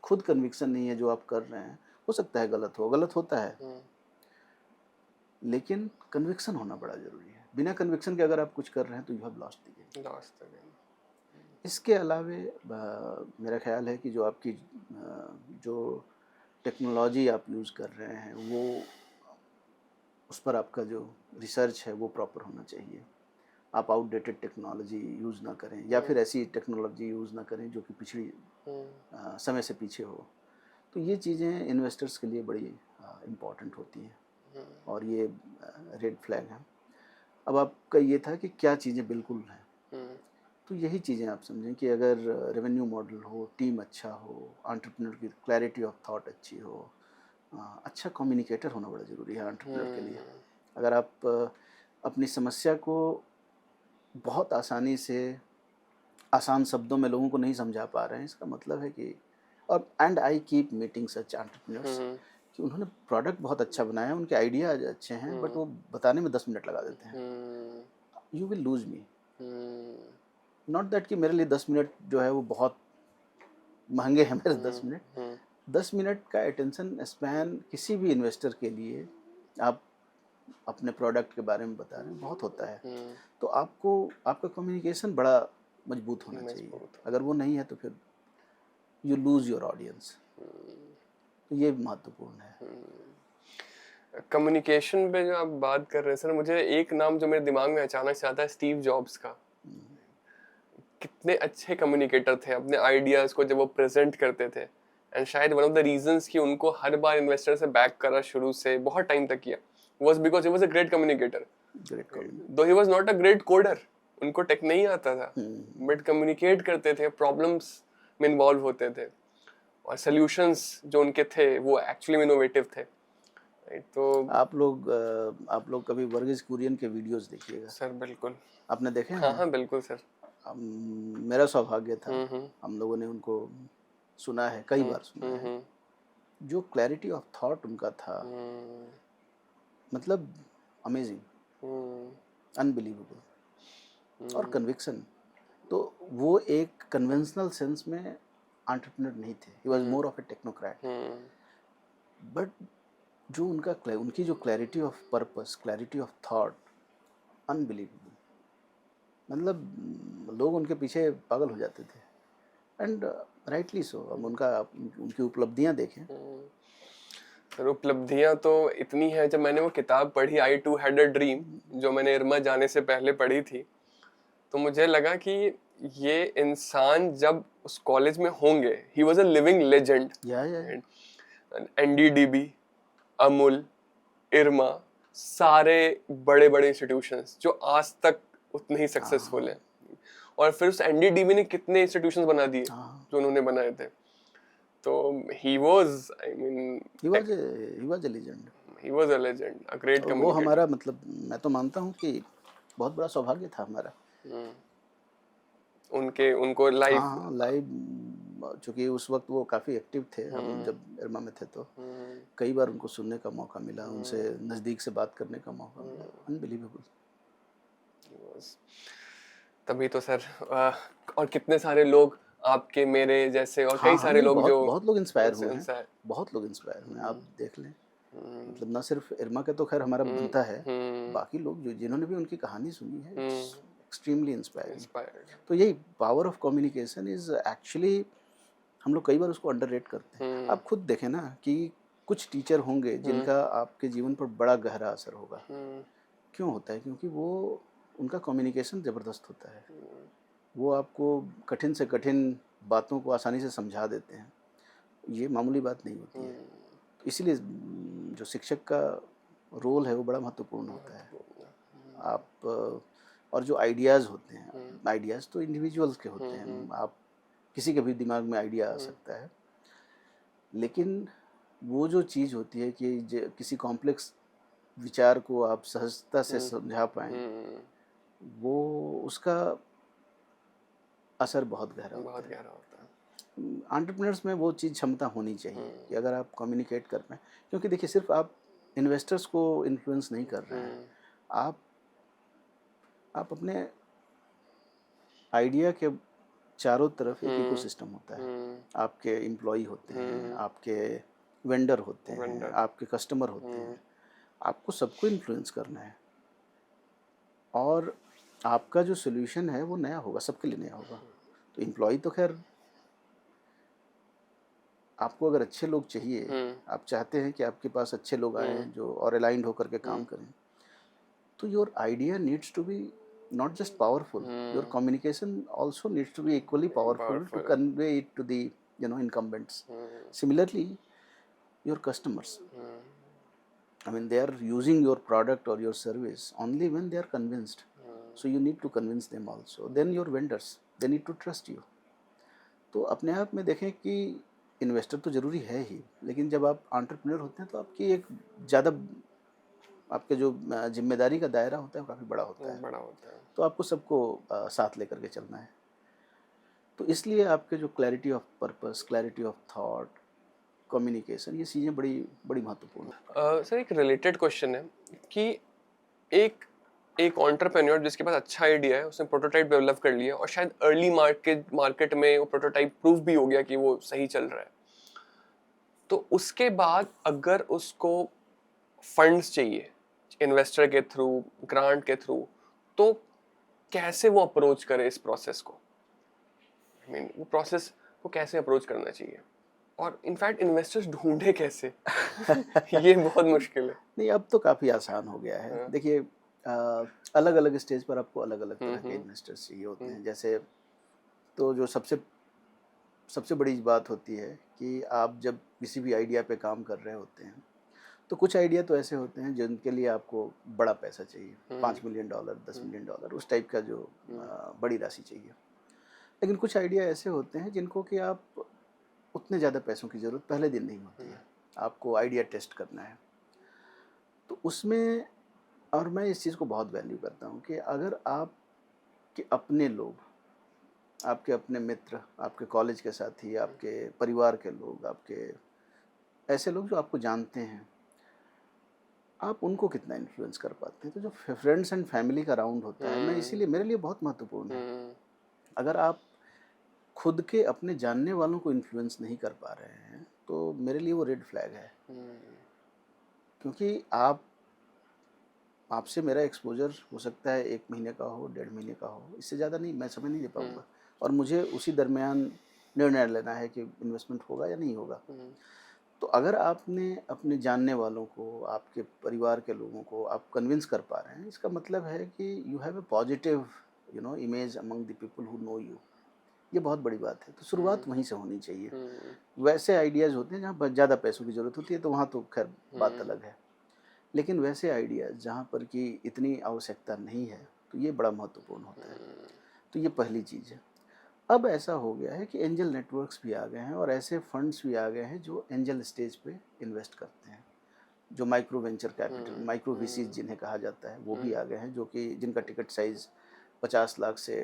खुद कन्विक्शन नहीं है जो आप कर रहे हैं, हो सकता है गलत होता है, लेकिन कन्विक्शन होना बड़ा ज़रूरी है। बिना कन्विक्शन के अगर आप कुछ कर रहे हैं तो you have lost the game. इसके अलावे मेरा ख्याल है कि जो आपकी जो टेक्नोलॉजी आप यूज़ कर रहे हैं वो उस पर आपका जो रिसर्च है वो प्रॉपर होना चाहिए। आप आउटडेटेड टेक्नोलॉजी यूज़ ना करें या फिर ऐसी टेक्नोलॉजी यूज़ ना करें जो कि पिछड़ी समय से पीछे हो। तो ये चीज़ें इन्वेस्टर्स के लिए बड़ी इम्पॉर्टेंट होती हैं और ये रेड फ्लैग हैं। अब आपका ये था कि क्या चीज़ें बिल्कुल हैं, तो यही चीज़ें आप समझें कि अगर रेवेन्यू मॉडल हो, टीम अच्छा हो, एंटरप्रेन्योर की क्लैरिटी ऑफ थॉट अच्छी हो, अच्छा कम्युनिकेटर होना बड़ा ज़रूरी है एंटरप्रेन्योर के लिए। अगर आप अपनी समस्या को बहुत आसानी से आसान शब्दों में लोगों को नहीं समझा पा रहे हैं, इसका मतलब है कि और and I keep meeting such entrepreneurs कि उन्होंने प्रोडक्ट बहुत अच्छा बनाया, उनके आइडियाज अच्छे हैं, बट वो बताने में 10 मिनट लगा देते हैं। You will lose me. Not that कि मेरे लिए 10 मिनट जो है वो बहुत महंगे हैं मेरे 10 मिनट। 10 मिनट का अटेंशन स्पैन किसी भी इन्वेस्टर के लिए, आप अपने प्रोडक्ट के बारे में बता रहे हैं, बहुत होता है। तो आपको आपका कम्युनिकेशन बड़ा मजबूत होना चाहिए। अगर वो नहीं है तो फिर यू लूज योर ऑडियंस। तो ये महत्वपूर्ण है। कम्युनिकेशन पे जो आप बात कर रहे हैं सर, मुझे एक नाम जो मेरे दिमाग में अचानक से आता है, स्टीव जॉब्स का। कितने अच्छे कम्युनिकेटर थे, अपने आइडियाज को जब वो प्रेजेंट करते थे, एंड शायद वन ऑफ द रीजंस कि उनको हर बार इन्वेस्टर से बैक करा शुरू से बहुत टाइम तक किया was because he was a great communicator. Though he was not a great coder, उनको टेक नहीं आता था, बट कम्युनिकेट करते थे, प्रॉब्लम्स में इन्वॉल्व होते थे, और सॉल्यूशंस जो उनके थे वो एक्चुअली इनोवेटिव थे। तो आप लोग कभी वर्गीज कुरियन के वीडियोस देखिएगा सर। बिल्कुल। आपने देखे हैं? हाँ बिल्कुल सर। मेरा सौभाग्य था, हम लोगों ने उनको सुना है, कई बार सुना है। जो क्लैरिटी ऑफ थॉट उनका था, मतलब अमेजिंग, अनबिलीवेबल। और कन्विक्शन, तो वो एक कन्वेंशनल सेंस में एंटरप्रेन्योर नहीं थे, he was more of A technocrat. But जो उनकी जो clarity of purpose, clarity of thought, unbelievable. मतलब लोग उनके पीछे पागल हो जाते थे, एंड राइटली सो। अब उनकी उपलब्धियां देखें। सर उपलब्धियां तो इतनी हैं, जब मैंने वो किताब पढ़ी आई टू हैड अ ड्रीम, जो मैंने इरमा जाने से पहले पढ़ी थी, तो मुझे लगा कि ये इंसान जब उस कॉलेज में होंगे, he was a living legend. NDDB, Amul, IRMA, सारे बड़े बड़े इंस्टीट्यूशंस जो आज तक उतने ही सक्सेसफुल हैं, और फिर उस एनडीडीबी ने कितने इंस्टीट्यूशंस बना दिए जो उन्होंने बनाए थे। तो he was a legend, a great communicator। वो हमारा, मतलब मैं तो मानता हूँ कि बहुत बड़ा सौभाग्य था हमारा उनको लाइव, चूँकि उस वक्त वो काफ़ी एक्टिव थे, हम जब इरमा में थे तो कई बार उनको सुनने का मौका मिला, उनसे नज़दीक से बात करने का मौका मिला। अनबिलीवेबल। तभी तो सर और कितने सारे लोग आपके मेरे जैसे और कई सारे लोग जो बहुत लोग इंस्पायर हुए हैं, बहुत लोग इंस्पायर हुए हैं। आप देख लें, मतलब ना सिर्फ इरमा का तो खैर हमारा बनता है, बाकी लोग जिन्होंने भी उनकी कहानी सुनी है, एक्सट्रीमली इंस्पायरिंग। तो यही power of communication is actually, हम लोग कई बार उसको अंडररेट करते हैं। आप खुद देखें ना कि कुछ टीचर होंगे जिनका आपके जीवन पर बड़ा गहरा असर होगा, क्यों होता है? क्योंकि वो उनका कम्युनिकेशन ज़बरदस्त होता है। वो आपको कठिन से कठिन बातों को आसानी से समझा देते हैं। ये मामूली बात नहीं होती है। तो इसीलिए जो शिक्षक का रोल है वो बड़ा महत्वपूर्ण होता है। आप और जो आइडियाज़ होते हैं, आइडियाज़ तो इंडिविजुअल्स के होते हैं। आप किसी के भी दिमाग में आइडिया आ सकता है। लेकिन वो जो चीज़ होती है कि किसी कॉम्प्लेक्स विचार को आप सहजता से समझा पाएँ, वो उसका असर बहुत गहरा होता बहुत है। गहरा होता है। एंटरप्रेन्योर्स में वो चीज़ क्षमता होनी चाहिए कि अगर आप कम्युनिकेट कर पाएँ, क्योंकि देखिए सिर्फ आप इन्वेस्टर्स को इन्फ्लुएंस नहीं कर रहे हैं, आप आप अपने आइडिया के चारों तरफ एक इकोसिस्टम होता है। आपके एम्प्लॉई होते हैं, आपके वेंडर होते हैं, वेंडर। आपके कस्टमर होते हैं, आपको सबको इन्फ्लुएंस करना है और आपका जो सॉल्यूशन है वो नया होगा, सबके लिए नया होगा। तो एम्प्लॉई तो खैर, आपको अगर अच्छे लोग चाहिए, आप चाहते हैं कि आपके पास अच्छे लोग आएँ जो और अलाइन्ड होकर के काम करें, तो your idea needs to be not just powerful, your communication also needs to be equally powerful to convey it to the incumbents. Similarly, your customers, I mean, they are using your product or your service only when they are convinced. So you need to convince them also. Then your vendors, they need to trust you. तो अपने आप में देखें कि investor तो ज़रूरी है ही, लेकिन जब आप एंटरप्रेन्योर होते हैं तो आपकी एक ज़्यादा आपके जो जिम्मेदारी का दायरा होता है वो काफ़ी बड़ा होता है। बड़ा होता है। तो आपको सबको साथ लेकर के चलना है। तो इसलिए आपके जो clarity of purpose, clarity of thought, communication, ये चीज़ें बड़ी बड़ी महत्वपूर्ण हैं। सर एक रिलेटेड क्वेश्चन है कि एक एक एंटरप्रेन्योर जिसके पास अच्छा आइडिया है, उसने प्रोटोटाइप डेवलप कर लिया और शायद अर्ली मार्केट में वो प्रोटोटाइप प्रूव भी हो गया कि वो सही चल रहा है, तो उसके बाद अगर उसको फंड्स चाहिए इन्वेस्टर के थ्रू, ग्रांट के थ्रू, तो कैसे वो अप्रोच करे इस प्रोसेस को? आई मीन वो प्रोसेस को कैसे अप्रोच करना चाहिए और इनफैक्ट इन्वेस्टर्स ढूंढे कैसे? ये बहुत मुश्किल है। नहीं, अब तो काफ़ी आसान हो गया है। देखिए अलग अलग स्टेज पर आपको अलग अलग तरह के इन्वेस्टर्स चाहिए होते हैं। जैसे तो जो सबसे सबसे बड़ी बात होती है कि आप जब किसी भी आइडिया पे काम कर रहे होते हैं, तो कुछ आइडिया तो ऐसे होते हैं जिनके लिए आपको बड़ा पैसा चाहिए, $5 मिलियन, $10 मिलियन, उस टाइप का जो बड़ी राशि चाहिए। लेकिन कुछ आइडिया ऐसे होते हैं जिनको कि आप उतने ज़्यादा पैसों की ज़रूरत पहले दिन नहीं होती है, आपको आइडिया टेस्ट करना है। तो उसमें और मैं इस चीज़ को बहुत वैल्यू करता हूँ कि अगर आपके अपने लोग, आपके अपने मित्र, आपके कॉलेज के साथी, आपके परिवार के लोग, आपके ऐसे लोग जो आपको जानते हैं, आप उनको कितना इन्फ्लुएंस कर पाते हैं। तो जो फ्रेंड्स एंड फैमिली का राउंड होता है, मैं इसीलिए मेरे लिए बहुत महत्वपूर्ण है। अगर आप खुद के अपने जानने वालों को इन्फ्लुएंस नहीं कर पा रहे हैं, तो मेरे लिए वो रेड फ्लैग है। क्योंकि आपसे मेरा एक्सपोज़र हो सकता है 1 महीने का हो, 1.5 महीने का हो, इससे ज़्यादा नहीं, मैं समय नहीं दे पाऊँगा और मुझे उसी दरमियान निर्णय लेना है कि इन्वेस्टमेंट होगा या नहीं होगा। तो अगर आपने अपने जानने वालों को, आपके परिवार के लोगों को आप कन्विंस कर पा रहे हैं, इसका मतलब है कि you have a positive image among the people who no you. ये बहुत बड़ी बात है। तो शुरुआत वहीं से होनी चाहिए। वैसे आइडियाज़ होते हैं जहाँ ज़्यादा पैसों की ज़रूरत होती है, तो वहाँ तो खैर बात अलग है। लेकिन वैसे आइडियाज़ जहाँ पर कि इतनी आवश्यकता नहीं है, तो ये बड़ा महत्वपूर्ण होता है। तो ये पहली चीज़ है। अब ऐसा हो गया है कि एंजल नेटवर्क्स भी आ गए हैं और ऐसे फंड्स भी आ गए हैं जो एंजल स्टेज पे इन्वेस्ट करते हैं। जो माइक्रो वेंचर कैपिटल, माइक्रो वीसीज़ जिन्हें कहा जाता है, वो भी आ गए हैं, जो कि जिनका टिकट साइज़ 50 लाख से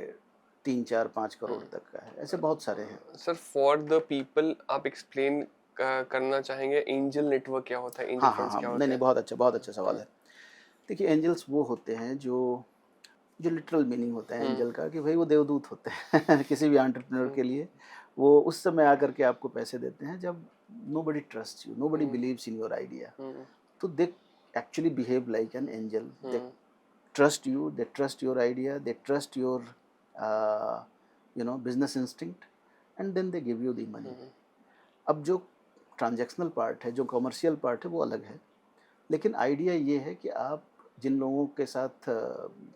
3, 4, 5 करोड़ तक का है। ऐसे बहुत सारे हैं। सर फॉर द पीपल आप एक्सप्लेन करना चाहेंगे एंजल नेटवर्क क्या होता है, एंजल हाँ, हाँ, फंड्स हाँ। क्या नहीं, होते नहीं, हैं? बहुत अच्छा सवाल है। देखिए एंजल्स वो होते हैं जो लिटरल मीनिंग होता है एंजल का कि भाई वो देवदूत होते हैं किसी भी एंटरप्रेन्योर के लिए। वो उस समय आकर के आपको पैसे देते हैं जब nobody trusts you, nobody believes in your idea. तो they actually behave like an angel. They trust you, they trust your idea, they trust your business instinct and then they give you the money. अब जो transactional part है, जो commercial part है, वो अलग है। लेकिन आइडिया ये है कि आप जिन लोगों के साथ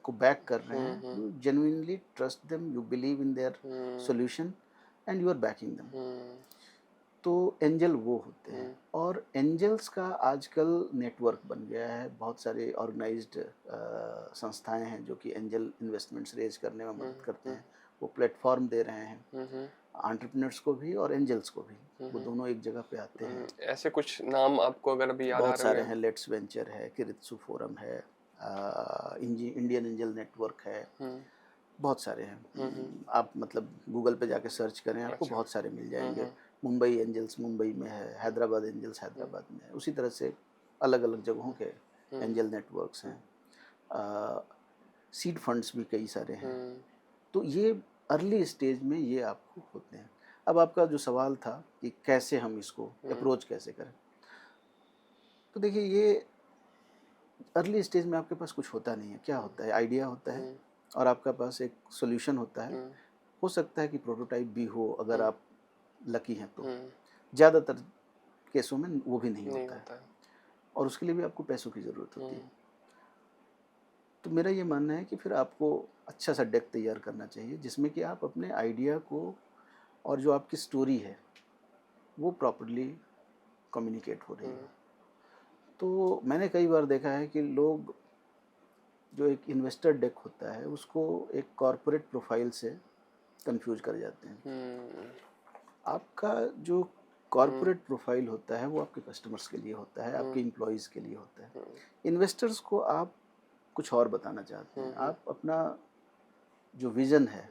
को बैक कर रहे हैं, you genuinely trust them, you believe in their solution and you are backing them. तो एंजल वो होते हैं, और एंजल्स का आजकल नेटवर्क बन गया है। बहुत सारे ऑर्गेनाइज्ड संस्थाएं हैं जो कि एंजल इन्वेस्टमेंट्स रेज करने में मदद करते हैं। वो प्लेटफॉर्म दे रहे हैं एंटरप्रेन्योर्स को भी और एंजल्स को भी, वो दोनों एक जगह पे आते हैं। ऐसे कुछ नाम आपको अगर अभी याद आ बहुत रहे सारे हैं, लेट्स वेंचर है, किरित्सु फोरम है, इंडियन एंजल नेटवर्क है, बहुत सारे हैं। आप मतलब गूगल पे जाके सर्च करें, आपको बहुत सारे मिल जाएंगे। मुंबई एंजल्स मुंबई में है, हैदराबाद एंजल्स हैदराबाद में है, उसी तरह से अलग अलग जगहों के एंजल नेटवर्क्स हैं। सीड फंड्स भी कई सारे हैं। तो ये अर्ली स्टेज में ये आपको होते हैं। अब आपका जो सवाल था कि कैसे हम इसको अप्रोच कैसे करें, तो देखिए ये अर्ली स्टेज में आपके पास कुछ होता नहीं है। क्या होता है, आइडिया होता है और आपका पास एक सॉल्यूशन होता है। हो सकता है कि प्रोटोटाइप भी हो अगर आप लकी हैं तो, ज़्यादातर केसों में वो भी नहीं होता है, और उसके लिए भी आपको पैसों की ज़रूरत होती है। तो मेरा ये मानना है कि फिर आपको अच्छा सा डेक तैयार करना चाहिए जिसमें कि आप अपने आइडिया को और जो आपकी स्टोरी है वो प्रॉपरली कम्युनिकेट हो रही है। तो मैंने कई बार देखा है कि लोग जो एक इन्वेस्टर डेक होता है उसको एक कॉरपोरेट प्रोफाइल से कंफ्यूज कर जाते हैं। आपका जो कॉरपोरेट प्रोफाइल होता है वो आपके कस्टमर्स के लिए होता है, आपके एम्प्लॉयज़ के लिए होता है। इन्वेस्टर्स को आप कुछ और बताना चाहते हैं। आप अपना जो विज़न है,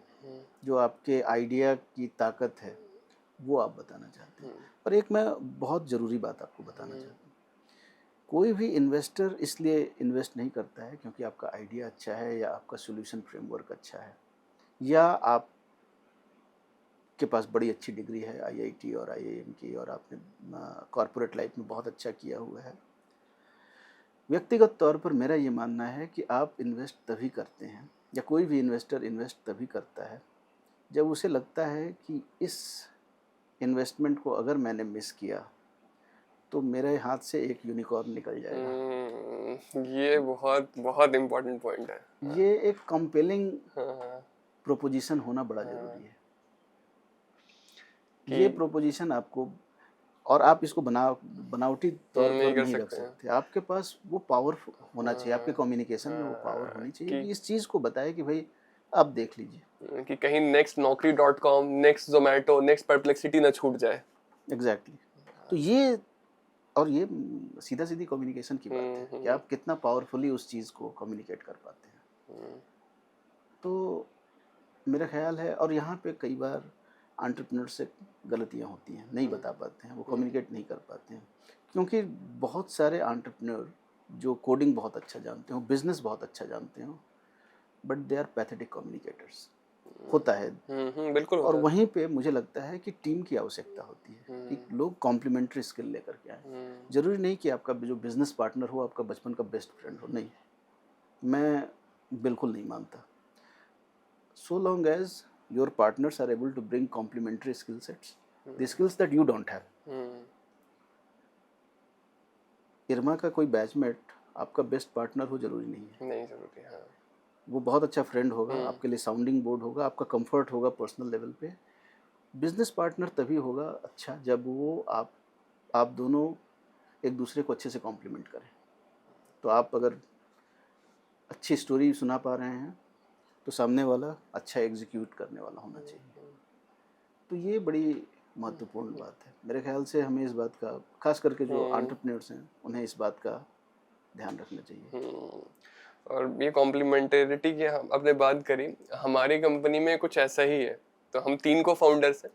जो आपके आइडिया की ताकत है, वो आप बताना चाहते हैं। और एक मैं बहुत ज़रूरी बात आपको बताना चाहता हूँ, कोई भी इन्वेस्टर इसलिए इन्वेस्ट नहीं करता है क्योंकि आपका आइडिया अच्छा है या आपका सॉल्यूशन फ्रेमवर्क अच्छा है या आप के पास बड़ी अच्छी डिग्री है आईआईटी और आईआईएम की, और आपने कॉरपोरेट लाइफ में बहुत अच्छा किया हुआ है। व्यक्तिगत तौर पर मेरा ये मानना है कि आप इन्वेस्ट तभी करते हैं, या कोई भी इन्वेस्टर इन्वेस्ट तभी करता है जब उसे लगता है कि इस इन्वेस्टमेंट को अगर मैंने मिस किया तो मेरे हाथ से एक यूनिकॉर्न निकल जाएगा। ये बहुत बहुत इम्पोर्टेंट पॉइंट है। ये एक कंपेलिंग प्रोपोजिशन होना बड़ा ज़रूरी है। ये प्रोपोजिशन आपको, और आप इसको बनावटी तौर पर नहीं रख सकते। आपके पास वो पावर होना चाहिए, आपके कम्युनिकेशन में वो पावर होनी चाहिए कि इस चीज़ को बताए कि भाई आप देख लीजिए कि कहीं next naukri.com, next Zomato, next perplexity ना छूट जाए। एग्जैक्टली। तो ये, और ये सीधा सीधी कम्युनिकेशन की बात है कि आप कितना पावरफुली उस चीज़ को कम्युनिकेट कर पाते हैं। तो मेरा ख्याल है, और यहाँ पे कई बार एंटरप्रेन्योर से गलतियाँ होती हैं, नहीं बता पाते हैं, वो कम्युनिकेट नहीं कर पाते हैं। क्योंकि बहुत सारे एंटरप्रेन्योर जो कोडिंग बहुत अच्छा जानते हो, बिजनेस बहुत अच्छा जानते हो, but they are pathetic communicators. होता है। बिल्कुल होता और है। वहीं पे मुझे लगता है कि टीम की आवश्यकता होती है कि लोग कॉम्प्लीमेंट्री स्किल लेकर के आए। जरूरी नहीं कि आपका जो बिजनेस पार्टनर हो आपका बचपन का बेस्ट फ्रेंड हो, नहीं, मैं बिल्कुल नहीं मानता। So long as your partners are able to bring complementary skill sets, the skills that you don't have. इरमा का कोई बैचमेट आपका बेस्ट पार्टनर हो जरूरी नहीं है। नहीं जरूरी है। वो बहुत अच्छा फ्रेंड होगा, आपके लिए साउंडिंग बोर्ड होगा, आपका कंफर्ट होगा पर्सनल लेवल पे। बिजनेस पार्टनर तभी होगा अच्छा जब वो आप दोनों एक दूसरे को अच्छे से कॉम्प्लीमेंट करें। तो आप अगर अच्छी स्टोरी सुना पा रहे हैं तो सामने वाला अच्छा एग्जीक्यूट करने वाला होना चाहिए। तो ये बड़ी महत्वपूर्ण बात है। मेरे ख्याल से हमें इस बात का, खास करके जो एंटरप्रेन्योर्स हैं, उन्हें इस बात का ध्यान रखना चाहिए। और ये कॉम्प्लीमेंटरिटी की आपने बात करी, हमारी कंपनी में कुछ ऐसा ही है। तो हम 3 को फाउंडर्स हैं।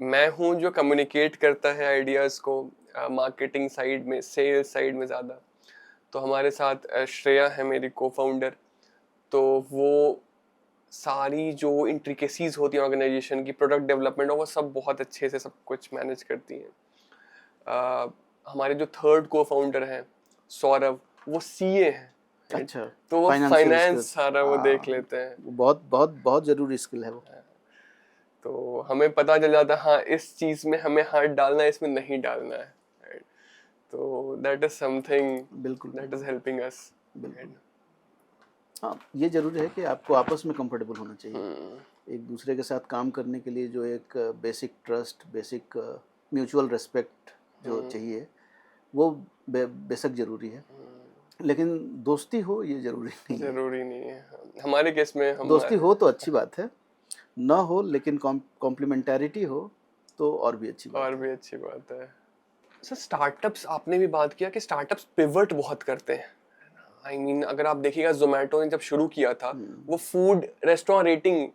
मैं हूँ जो कम्युनिकेट करता है आइडियाज़ को मार्केटिंग साइड में, सेल्स साइड में ज़्यादा। तो हमारे साथ श्रेया है मेरी को फाउंडर। तो वो सारी जो इंट्रिकेसीज होती हैं ऑर्गेनाइजेशन की, प्रोडक्ट डेवलपमेंट, वो सब बहुत अच्छे से सब कुछ मैनेज करती हैं। हमारे जो थर्ड को फाउंडर हैं सौरभ, वो सीए हैं। अच्छा, तो वो फाइनेंस सारा वो देख लेते हैं। वो बहुत बहुत बहुत ज़रूरी स्किल है वो। तो हमें पता चल जाता है हाँ इस चीज़ में हमें हाथ डालना है, इसमें नहीं डालना है। तो दैट इज समथिंग बिल्कुल दैट इज हेल्पिंग अस। बिल्कुल। हाँ, ये ज़रूरी है कि आपको आपस में कंफर्टेबल होना चाहिए। एक दूसरे के साथ काम करने के लिए जो एक basic trust, basic mutual respect जो चाहिए, वो बेशक ज़रूरी है। लेकिन दोस्ती हो ये ज़रूरी नहीं है। जरूरी नहीं है। हमारे केस में हम दोस्ती हो तो अच्छी बात है, ना हो लेकिन कॉम्प्लीमेंटैरिटी हो तो और भी अच्छी बात और है। भी अच्छी बात है। सर स्टार्टअप्स आपने भी बात किया कि स्टार्टअप्स पिवट बहुत करते हैं। आई मीन अगर आप देखिएगा जोमेटो ने जब शुरू किया था वो फूड रेस्टोरेंट रेटिंग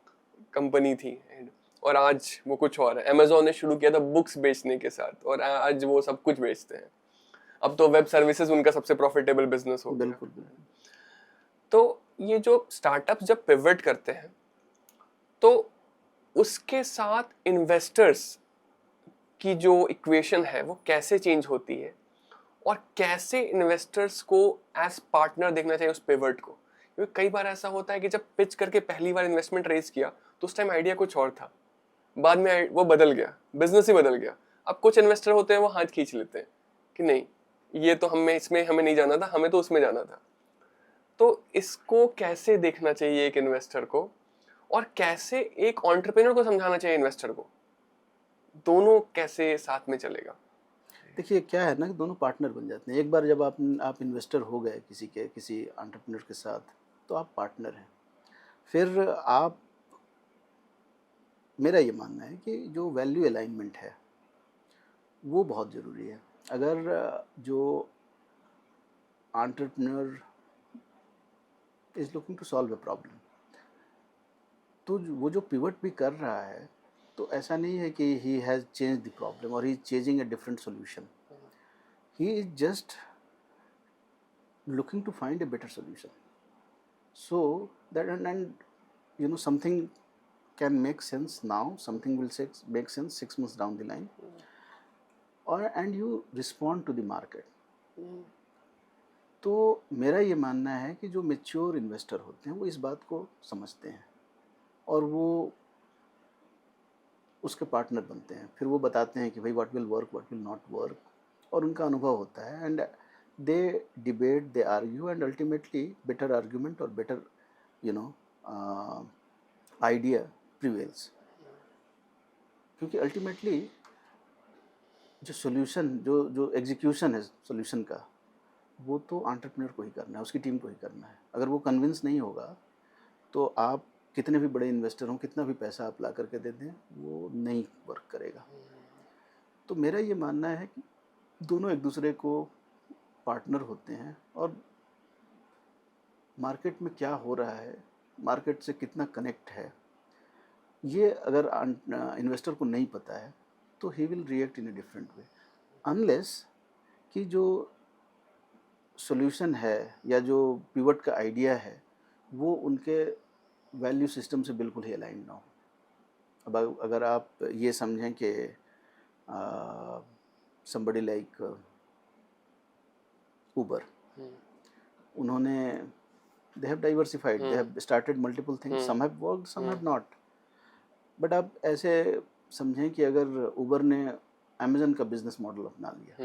कंपनी थी और आज वो कुछ और है। अमेजोन ने शुरू किया था बुक्स बेचने के साथ और आज वो सब कुछ बेचते हैं। अब तो वेब सर्विसेज उनका सबसे प्रॉफिटेबल बिजनेस हो गया। बिल्कुल बिल्कुल। तो ये जो स्टार्टअप्स जब पिवट करते हैं तो उसके साथ इन्वेस्टर्स की जो इक्वेशन है वो कैसे चेंज होती है और कैसे इन्वेस्टर्स को एज पार्टनर देखना चाहिए उस पिवट को। क्योंकि कई बार ऐसा होता है कि जब पिच करके पहली बार इन्वेस्टमेंट रेज किया तो उस टाइम आइडिया कुछ और था, बाद में वो बदल गया, बिजनेस ही बदल गया। अब कुछ इन्वेस्टर होते हैं वो हाथ खींच लेते हैं कि नहीं ये तो हमें नहीं जाना था, हमें तो उसमें जाना था। तो इसको कैसे देखना चाहिए एक इन्वेस्टर को और कैसे एक एंटरप्रेन्योर को समझाना चाहिए इन्वेस्टर को, दोनों कैसे साथ में चलेगा? देखिए क्या है ना कि दोनों पार्टनर बन जाते हैं। एक बार जब आप इन्वेस्टर हो गए किसी एंटरप्रेन्योर के साथ, तो आप पार्टनर हैं। फिर आप मेरा ये मानना है कि जो वैल्यू अलाइनमेंट है वो बहुत ज़रूरी है। अगर जो entrepreneur is looking to solve a problem, तो वो जो पिवट भी कर रहा है, तो ऐसा नहीं है कि he has change the problem और he is chasing a different solution. He is just looking to find a better solution, so that and you know something can make sense now, something will make sense 6 months down the line, or and you respond to the market. तो मेरा ये मानना है कि जो mature investor होते हैं वो इस बात को समझते हैं और वो उसके पार्टनर बनते हैं। फिर वो बताते हैं कि भाई what will work, what will not work, और उनका अनुभव होता है and they debate, they argue and ultimately better argument और better you know idea prevails. क्योंकि अल्टीमेटली जो सोल्यूशन जो जो एग्जीक्यूशन है सोल्यूशन का, वो तो एंटरप्रेन्योर को ही करना है, उसकी टीम को ही करना है। अगर वो कन्विंस नहीं होगा तो आप कितने भी बड़े इन्वेस्टर हों, कितना भी पैसा आप ला करके दे दें, वो नहीं वर्क करेगा। तो मेरा ये मानना है कि दोनों एक दूसरे को पार्टनर होते हैं और मार्केट में क्या हो रहा है, मार्केट से कितना कनेक्ट है, ये अगर इन्वेस्टर को नहीं पता है तो he will react in a different way, unless कि जो सॉल्यूशन है या जो पिवट का आइडिया है वो उनके वैल्यू सिस्टम से बिल्कुल ही अलाइन ना हो। अब अगर आप ये समझें कि somebody like Uber, उन्होंने they have diversified, they have started multiple things, some have worked, some have not, but आप ऐसे समझें कि अगर उबर ने अमेजन का बिजनेस मॉडल अपना लिया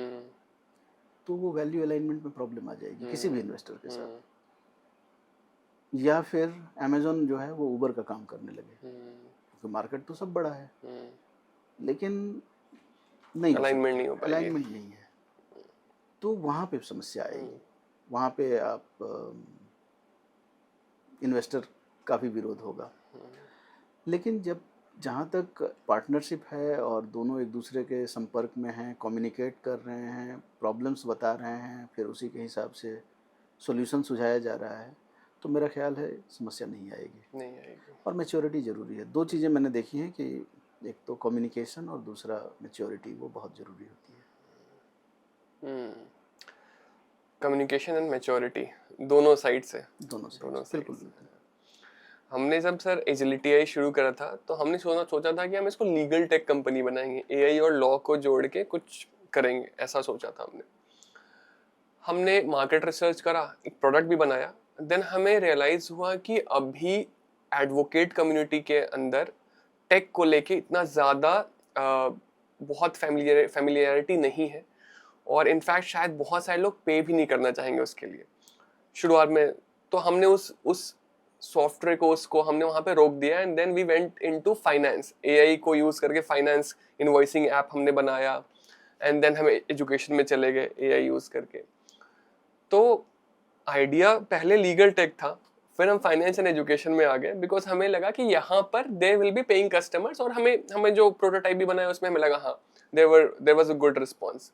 तो वो वैल्यू अलाइनमेंट में प्रॉब्लम आ जाएगी किसी भी इन्वेस्टर के साथ। या फिर अमेजन जो है वो उबर का काम करने लगे, क्योंकि मार्केट तो सब बड़ा है लेकिन नहीं अलाइनमेंट नहीं हो पाएगी, अलाइनमेंट नहीं है, तो वहाँ पे समस्या आएगी। वहाँ पे आप इन्वेस्टर का भी विरोध होगा। लेकिन जहाँ तक पार्टनरशिप है और दोनों एक दूसरे के संपर्क में हैं, कम्युनिकेट कर रहे हैं, प्रॉब्लम्स बता रहे हैं, फिर उसी के हिसाब से सॉल्यूशन सुझाया जा रहा है, तो मेरा ख्याल है समस्या नहीं आएगी। और मैच्योरिटी ज़रूरी है। दो चीज़ें मैंने देखी हैं कि एक तो कम्युनिकेशन और दूसरा मैच्योरिटी, वो बहुत ज़रूरी होती है। कम्युनिकेशन एंड मैच्योरिटी दोनों साइड से बिल्कुल। हमने जब सर एजिलिटी शुरू करा था तो हमने सोचा था कि हम इसको लीगल टेक कंपनी बनाएंगे, एआई और लॉ को जोड़ के कुछ करेंगे, ऐसा सोचा था हमने मार्केट रिसर्च करा, एक प्रोडक्ट भी बनाया। देन हमें रियलाइज हुआ कि अभी एडवोकेट कम्युनिटी के अंदर टेक को लेके इतना ज़्यादा बहुत फैमिलियरिटी नहीं है और इनफैक्ट शायद बहुत सारे लोग पे भी नहीं करना चाहेंगे उसके लिए शुरुआत में। तो हमने उस सॉफ्टवेयर कोर्स को हमने वहाँ पे रोक दिया and then we went into finance. AI को यूज़ करके फाइनेंस इनवॉइसिंग ऐप हमने बनाया एंड देन हम एजुकेशन में चले गए एआई यूज़ करके। तो आइडिया पहले लीगल टेक था, फिर हम फाइनेंस एंड एजुकेशन में आ गए बिकॉज हमें लगा कि यहाँ पर there will be paying customers, और हमें जो प्रोटोटाइप भी बनाया उसमें हमें लगा हाँ there was a good response.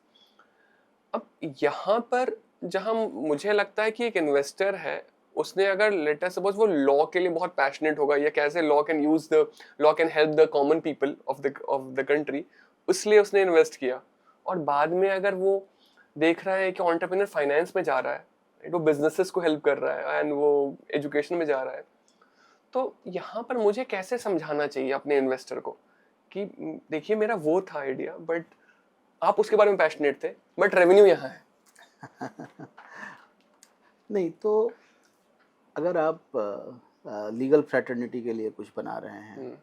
अब यहाँ पर जहाँ मुझे लगता है कि एक इन्वेस्टर है, उसने अगर लेट अस सपोज वो लॉ के लिए बहुत पैशनेट होगा या कैसे law can help the common people of the country, इसलिए उसने इन्वेस्ट किया। और बाद में अगर वो देख रहा है कि एंटरप्रेन्योर फाइनेंस में जा रहा है, वो बिजनेसेस को हेल्प कर रहा है एंड वो एजुकेशन में जा रहा है, तो यहाँ पर मुझे कैसे समझाना चाहिए अपने इन्वेस्टर को कि देखिए मेरा वो था आइडिया बट आप उसके बारे में पैशनेट थे बट रेवेन्यू यहाँ है। नहीं तो अगर आप लीगल फ्रैटर्निटी के लिए कुछ बना रहे हैं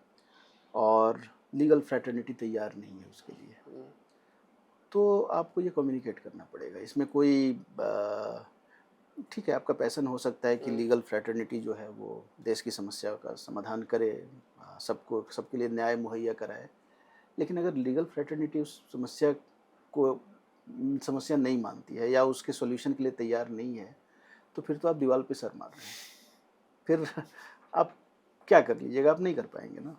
और लीगल फ्रैटर्निटी तैयार नहीं है उसके लिए, तो आपको ये कम्युनिकेट करना पड़ेगा। इसमें कोई ठीक है, आपका पैशन हो सकता है कि लीगल फ्रैटर्निटी जो है वो देश की समस्या का समाधान करे, सबके लिए न्याय मुहैया कराए। लेकिन अगर लीगल फ्रैटर्निटी उस समस्या नहीं मानती है या उसके सॉल्यूशन के लिए तैयार नहीं है, तो फिर तो आप दीवार पे सर मार रहे हैं। फिर आप क्या कर लीजिएगा, आप नहीं कर पाएंगे ना।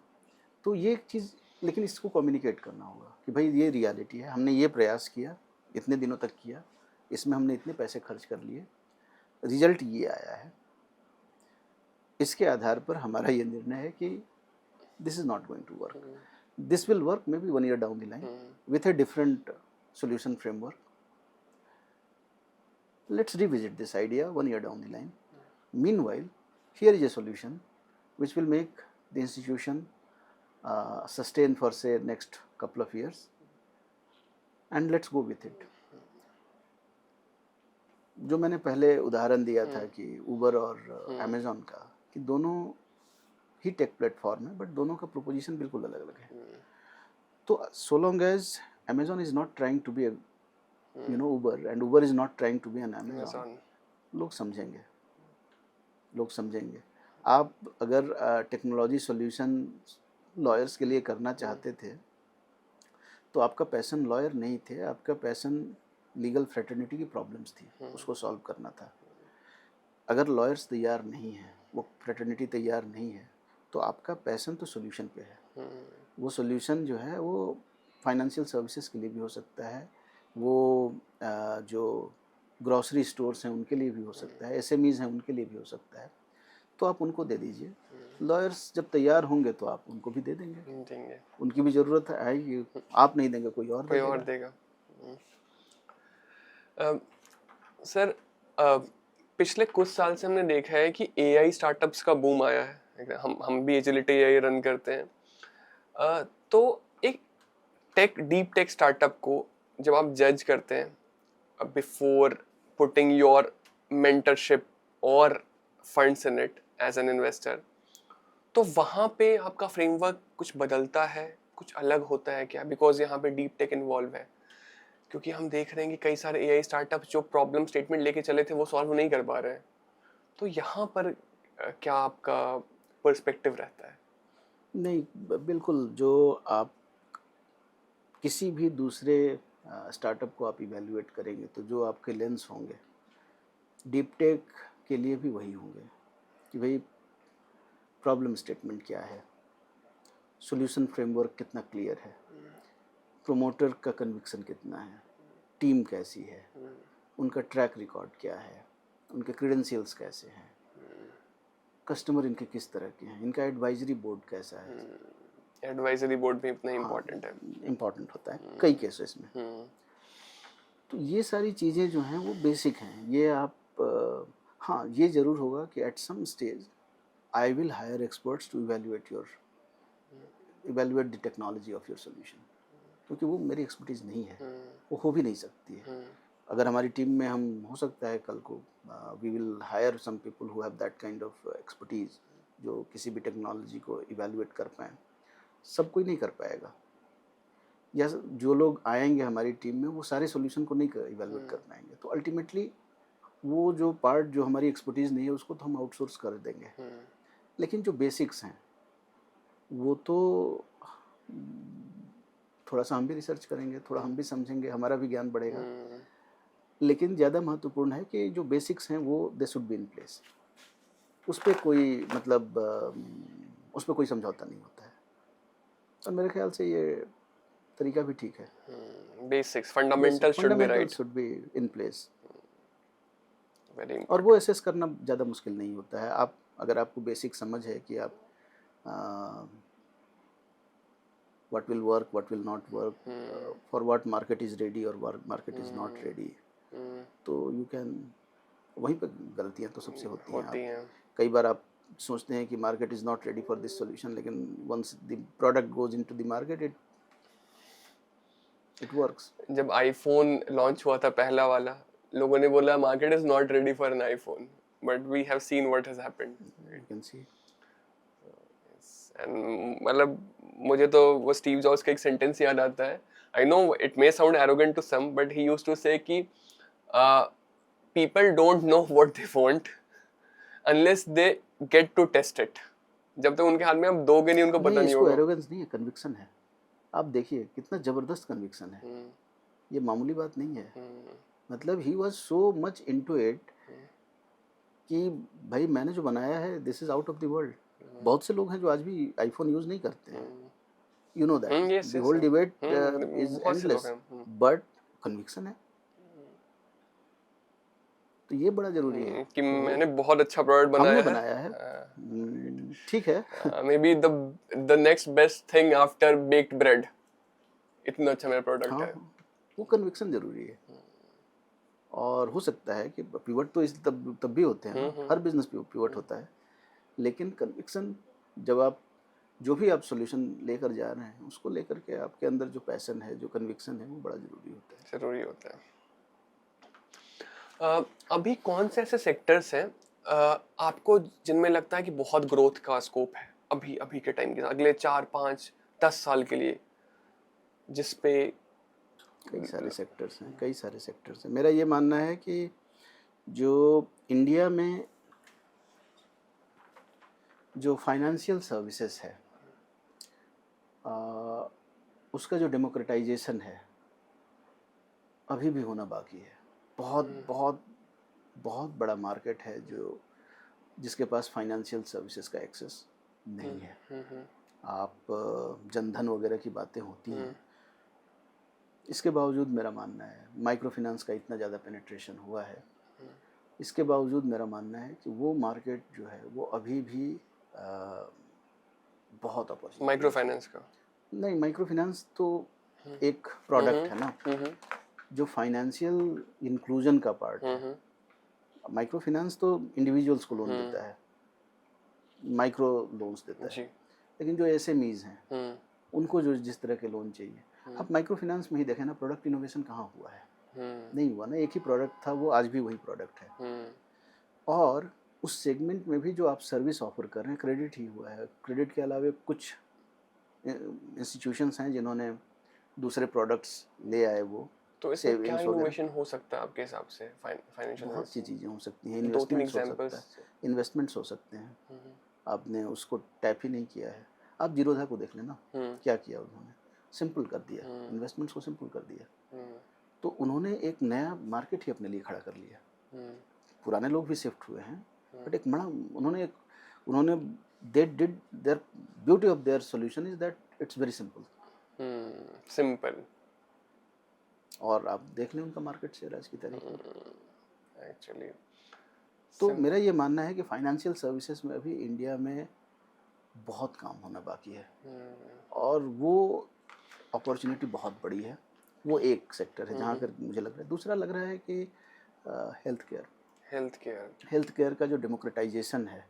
तो ये एक चीज़, लेकिन इसको कम्युनिकेट करना होगा कि भाई ये रियलिटी है, हमने ये प्रयास किया, इतने दिनों तक किया, इसमें हमने इतने पैसे खर्च कर लिए, रिजल्ट ये आया है। इसके आधार पर हमारा ये निर्णय है कि this is not going to work, this will work maybe 1 year down the line with a different solution framework. Let's revisit this idea 1 year down the line. Meanwhile, here is a solution which will make the institution sustain for say next couple of years, and let's go with it. जो मैंने पहले उदाहरण दिया था कि उबर और Amazon का, कि दोनों ही टेक प्लेटफॉर्म है बट दोनों का प्रोपोजिशन बिल्कुल अलग अलग है। तो so long as Amazon is not trying to be a Uber and Uber is not trying to be an Amazon, लोग समझेंगे। आप अगर टेक्नोलॉजी सॉल्यूशन लॉयर्स के लिए करना चाहते थे तो आपका पैशन लॉयर नहीं थे, आपका पैशन लीगल फ्रेटर्निटी की प्रॉब्लम्स थी, उसको सॉल्व करना था। अगर लॉयर्स तैयार नहीं हैं, वो फ्रेटर्निटी तैयार नहीं है, तो आपका पैशन तो सोल्यूशन पे है। वो सोल्यूशन जो है वो फाइनेंशियल सर्विसेज के लिए भी हो सकता है, वो जो ग्रॉसरी स्टोर्स हैं उनके लिए भी हो सकता है, एसएमईज हैं उनके लिए भी हो सकता है। तो आप उनको दे दीजिए। लॉयर्स जब तैयार होंगे तो आप उनको भी दे देंगे। उनकी भी ज़रूरत आएगी, आप नहीं देंगे कोई और देगा। सर पिछले कुछ साल से हमने देखा है कि एआई स्टार्टअप्स का बूम आया है। हम भी एजिलिटी एआई रन करते हैं। तो एक डीप टेक स्टार्टअप को जब आप जज करते हैं बिफोर पुटिंग योर मेंटरशिप और funds in it as an investor, तो वहाँ पे आपका फ्रेमवर्क कुछ बदलता है, कुछ अलग होता है क्या? बिकॉज यहाँ पे डीप टेक इन्वॉल्व है, क्योंकि हम देख रहे हैं कि कई सारे एआई स्टार्टअप्स जो प्रॉब्लम स्टेटमेंट लेके चले थे वो सॉल्व नहीं कर पा रहे हैं। तो यहाँ पर क्या आपका पर्सपेक्टिव रहता है? नहीं, बिल्कुल, जो आप किसी भी दूसरे स्टार्टअप को आप इवेल्युएट करेंगे तो जो आपके लेंस होंगे डीप टेक के लिए भी वही होंगे कि भाई प्रॉब्लम स्टेटमेंट क्या है, सॉल्यूशन फ्रेमवर्क कितना क्लियर है, प्रोमोटर का कन्विक्शन कितना है, टीम कैसी है, उनका ट्रैक रिकॉर्ड क्या है, उनके क्रेडेंशियल्स कैसे हैं, कस्टमर इनके किस तरह के हैं, इनका एडवाइजरी बोर्ड कैसा है। एडवाइजरी बोर्ड भी इतना इम्पोर्टेंट है, इम्पोर्टेंट होता है कई केसेस में। तो ये सारी चीज़ें जो हैं वो बेसिक हैं। ये आप हाँ, ये ज़रूर होगा कि at some stage I will hire experts to evaluate the technology of your solution, क्योंकि वो मेरी एक्सपर्टीज़ नहीं है, वो हो भी नहीं सकती है। अगर हमारी टीम में हम हो सकता है कल को we will hire some people who have that kind of expertise, जो किसी भी टेक्नोलॉजी को इवेल्युएट कर पाएँ। सब कोई नहीं कर पाएगा, या जो लोग आएंगे हमारी टीम में वो सारे सॉल्यूशन को नहीं इवेलुएट कर पाएंगे, तो अल्टीमेटली वो जो पार्ट जो हमारी एक्सपर्टीज़ नहीं है उसको तो हम आउटसोर्स कर देंगे। लेकिन जो बेसिक्स हैं वो तो थोड़ा सा हम भी रिसर्च करेंगे, थोड़ा हम भी समझेंगे, हमारा भी ज्ञान बढ़ेगा। लेकिन ज़्यादा महत्वपूर्ण है कि जो बेसिक्स हैं वो they should be in place. उस पर कोई मतलब उस पर कोई समझौता नहीं होता है, और मेरे ख्याल से ये तरीका भी ठीक है। Basics fundamental should be right, should be in place. Very और वो एसेस करना ज़्यादा मुश्किल नहीं होता है। आप अगर आपको बेसिक समझ है कि आप what will work, what will not work, for what market is ready और what market is not ready, तो you can, वहीं पर गलतियाँ तो सबसे होती हैं। कई बार आप सोचते हैं कि market is not ready for this solution, लेकिन once the product goes into the market it works. जब आईफोन लॉन्च हुआ था पहला वाला, लोगों ने बोला market is not ready for an iPhone, but we have seen what has happened. You can see. And मतलब मुझे तो वो स्टीव जॉब्स का एक सेंटेंस याद आता है, I know it may sound arrogant to some, but he used to say कि people don't know what they want unless they get to test it. जब तक उनके हाथ में आप दोगे नहीं, उनको पता नहीं होगा। इसको एरोगेंस नहीं है, कन्विक्शन है। आप देखिए कितना जबरदस्त कन्विक्शन है, ये मामूली बात नहीं है। मतलब he was so much into it कि भाई मैंने जो बनाया है this is out of the world. बहुत से लोग हैं जो आज भी आईफोन यूज नहीं करते हैं, you know that the whole debate is endless, but conviction है। तो ये बड़ा जरूरी है कि मैंने बहुत अच्छा प्रोडक्ट बनाया है, ठीक है। May be the next best thing after baked bread, इतना अच्छा मेरा प्रोडक्ट है। वो कन्विक्शन जरूरी है। और हो सकता है कि पिवट तो इस तब भी होते हैं, हर बिजनेस पिवट होता है, लेकिन कन्विक्शन जब आप जो भी आप सॉल्यूशन लेकर जा रहे हैं उसको लेकर के आपके अंदर जो पैशन है, जो कन्विक्शन है, वो बड़ा जरूरी होता है। जरूरी होता है। अभी कौन से ऐसे सेक्टर्स हैं आपको जिनमें लगता है कि बहुत ग्रोथ का स्कोप है अभी के टाइम के साथ, अगले 4, 5, 10 साल के लिए, जिस पे? कई सारे सेक्टर्स हैं। मेरा ये मानना है कि जो इंडिया में जो फाइनेंशियल सर्विसेज है उसका जो डेमोक्रेटाइजेशन है अभी भी होना बाकी है। बहुत बड़ा मार्केट है जो जिसके पास फाइनेंशियल सर्विसेज का एक्सेस नहीं है। आप जनधन वगैरह की बातें होती हैं, इसके बावजूद मेरा मानना है माइक्रो फाइनेंस का इतना ज़्यादा पेनिट्रेशन हुआ है, इसके बावजूद मेरा मानना है कि वो मार्केट जो है वो अभी भी बहुत अपॉर्चुनिटी। माइक्रो फाइनेंस का नहीं, माइक्रो फाइनेंस तो एक प्रोडक्ट है ना, जो फाइनेंशियल इंक्लूजन का पार्ट है। माइक्रो फाइनेंस तो इंडिविजुअल्स को लोन देता है, माइक्रो लोन्स देता है, लेकिन जो एसएमईज हैं उनको जो जिस तरह के लोन चाहिए, आप माइक्रो फाइनेंस में ही देखें ना, प्रोडक्ट इनोवेशन कहाँ हुआ है? नहीं हुआ ना। एक ही प्रोडक्ट था, वो आज भी वही प्रोडक्ट है। और उस सेगमेंट में भी जो आप सर्विस ऑफर कर रहे हैं, क्रेडिट ही हुआ है। क्रेडिट के अलावा कुछ इंस्टीट्यूशंस हैं जिन्होंने दूसरे प्रोडक्ट्स ले आए। वो तो इसमें क्या इनोवेशन हो सकता है आपके हिसाब से? फाइनेंशियल बहुत सी चीज़ें हो सकती हैं। इन्वेस्टमेंट्स हो सकते हैं। आपने उसको टैप ही नहीं किया है। आप जीरोधा को देख लेना, क्या किया उन्होंने, सिंपल कर दिया, इन्वेस्टमेंट्स को सिंपल कर दिया। तो उन्होंने एक नया मार्केट ही अपने लिए खड़ा कर लिया। पुराने लोग भी शिफ्ट हुए हैं, बट एक बड़ा उन्होंने they did their beauty of their solution is that it's very simple। और आप देख लें उनका मार्केट शेयर आज की तारीख में एक्चुअली। तो मेरा ये मानना है कि फाइनेंशियल सर्विसेज में अभी इंडिया में बहुत काम होना बाकी है, और वो अपॉर्चुनिटी बहुत बड़ी है। वो एक सेक्टर है जहाँ पर मुझे लग रहा है। दूसरा लग रहा है कि हेल्थ केयर का जो डेमोक्रेटाइजेशन है,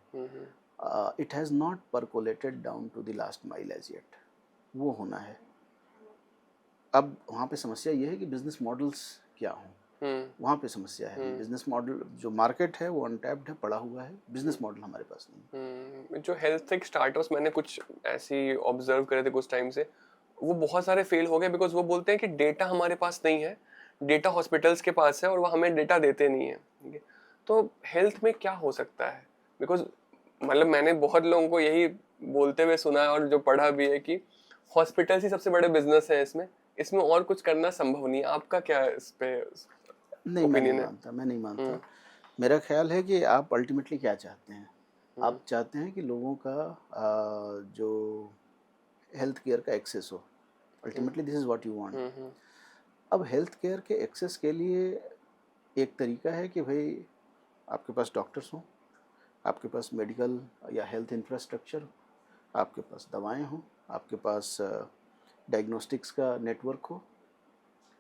it has not percolated down to the last mile as yet. वो होना है। अब वहाँ पे समस्या ये है कि बिजनेस मॉडल्स क्या हों, वहाँ पे समस्या है। बिजनेस मॉडल जो मार्केट है वो अनटैप्ड है, पड़ा हुआ है। बिजनेस मॉडल हमारे पास नहीं। जो हेल्थ टेक स्टार्टअप्स मैंने कुछ ऐसी ऑब्जर्व करे थे कुछ टाइम से, वो बहुत सारे फेल हो गए बिकॉज वो बोलते हैं कि डेटा हमारे पास नहीं है, डेटा हॉस्पिटल्स के पास है और वो हमें डेटा देते नहीं है, ठीक है। तो हेल्थ में क्या हो सकता है, बिकॉज मतलब मैंने बहुत लोगों को यही बोलते हुए सुना है और जो पढ़ा भी है कि हॉस्पिटल्स ही सबसे बड़े बिजनेस है इसमें, इसमें और कुछ करना संभव नहीं है। आपका क्या इस पे नहीं, मैं नहीं ओपिनियन है? मानता, मैं नहीं मानता। मेरा ख्याल है कि आप अल्टीमेटली क्या चाहते हैं? आप चाहते हैं कि लोगों का जो हेल्थ केयर का एक्सेस हो। Ultimately this is what you want. अब हेल्थ केयर के एक्सेस के लिए एक तरीका है कि भाई आपके पास डॉक्टर्स हों, आपके पास मेडिकल या हेल्थ इंफ्रास्ट्रक्चर हो, आपके पास दवाएं हों, आपके पास डायग्नोस्टिक्स का नेटवर्क हो।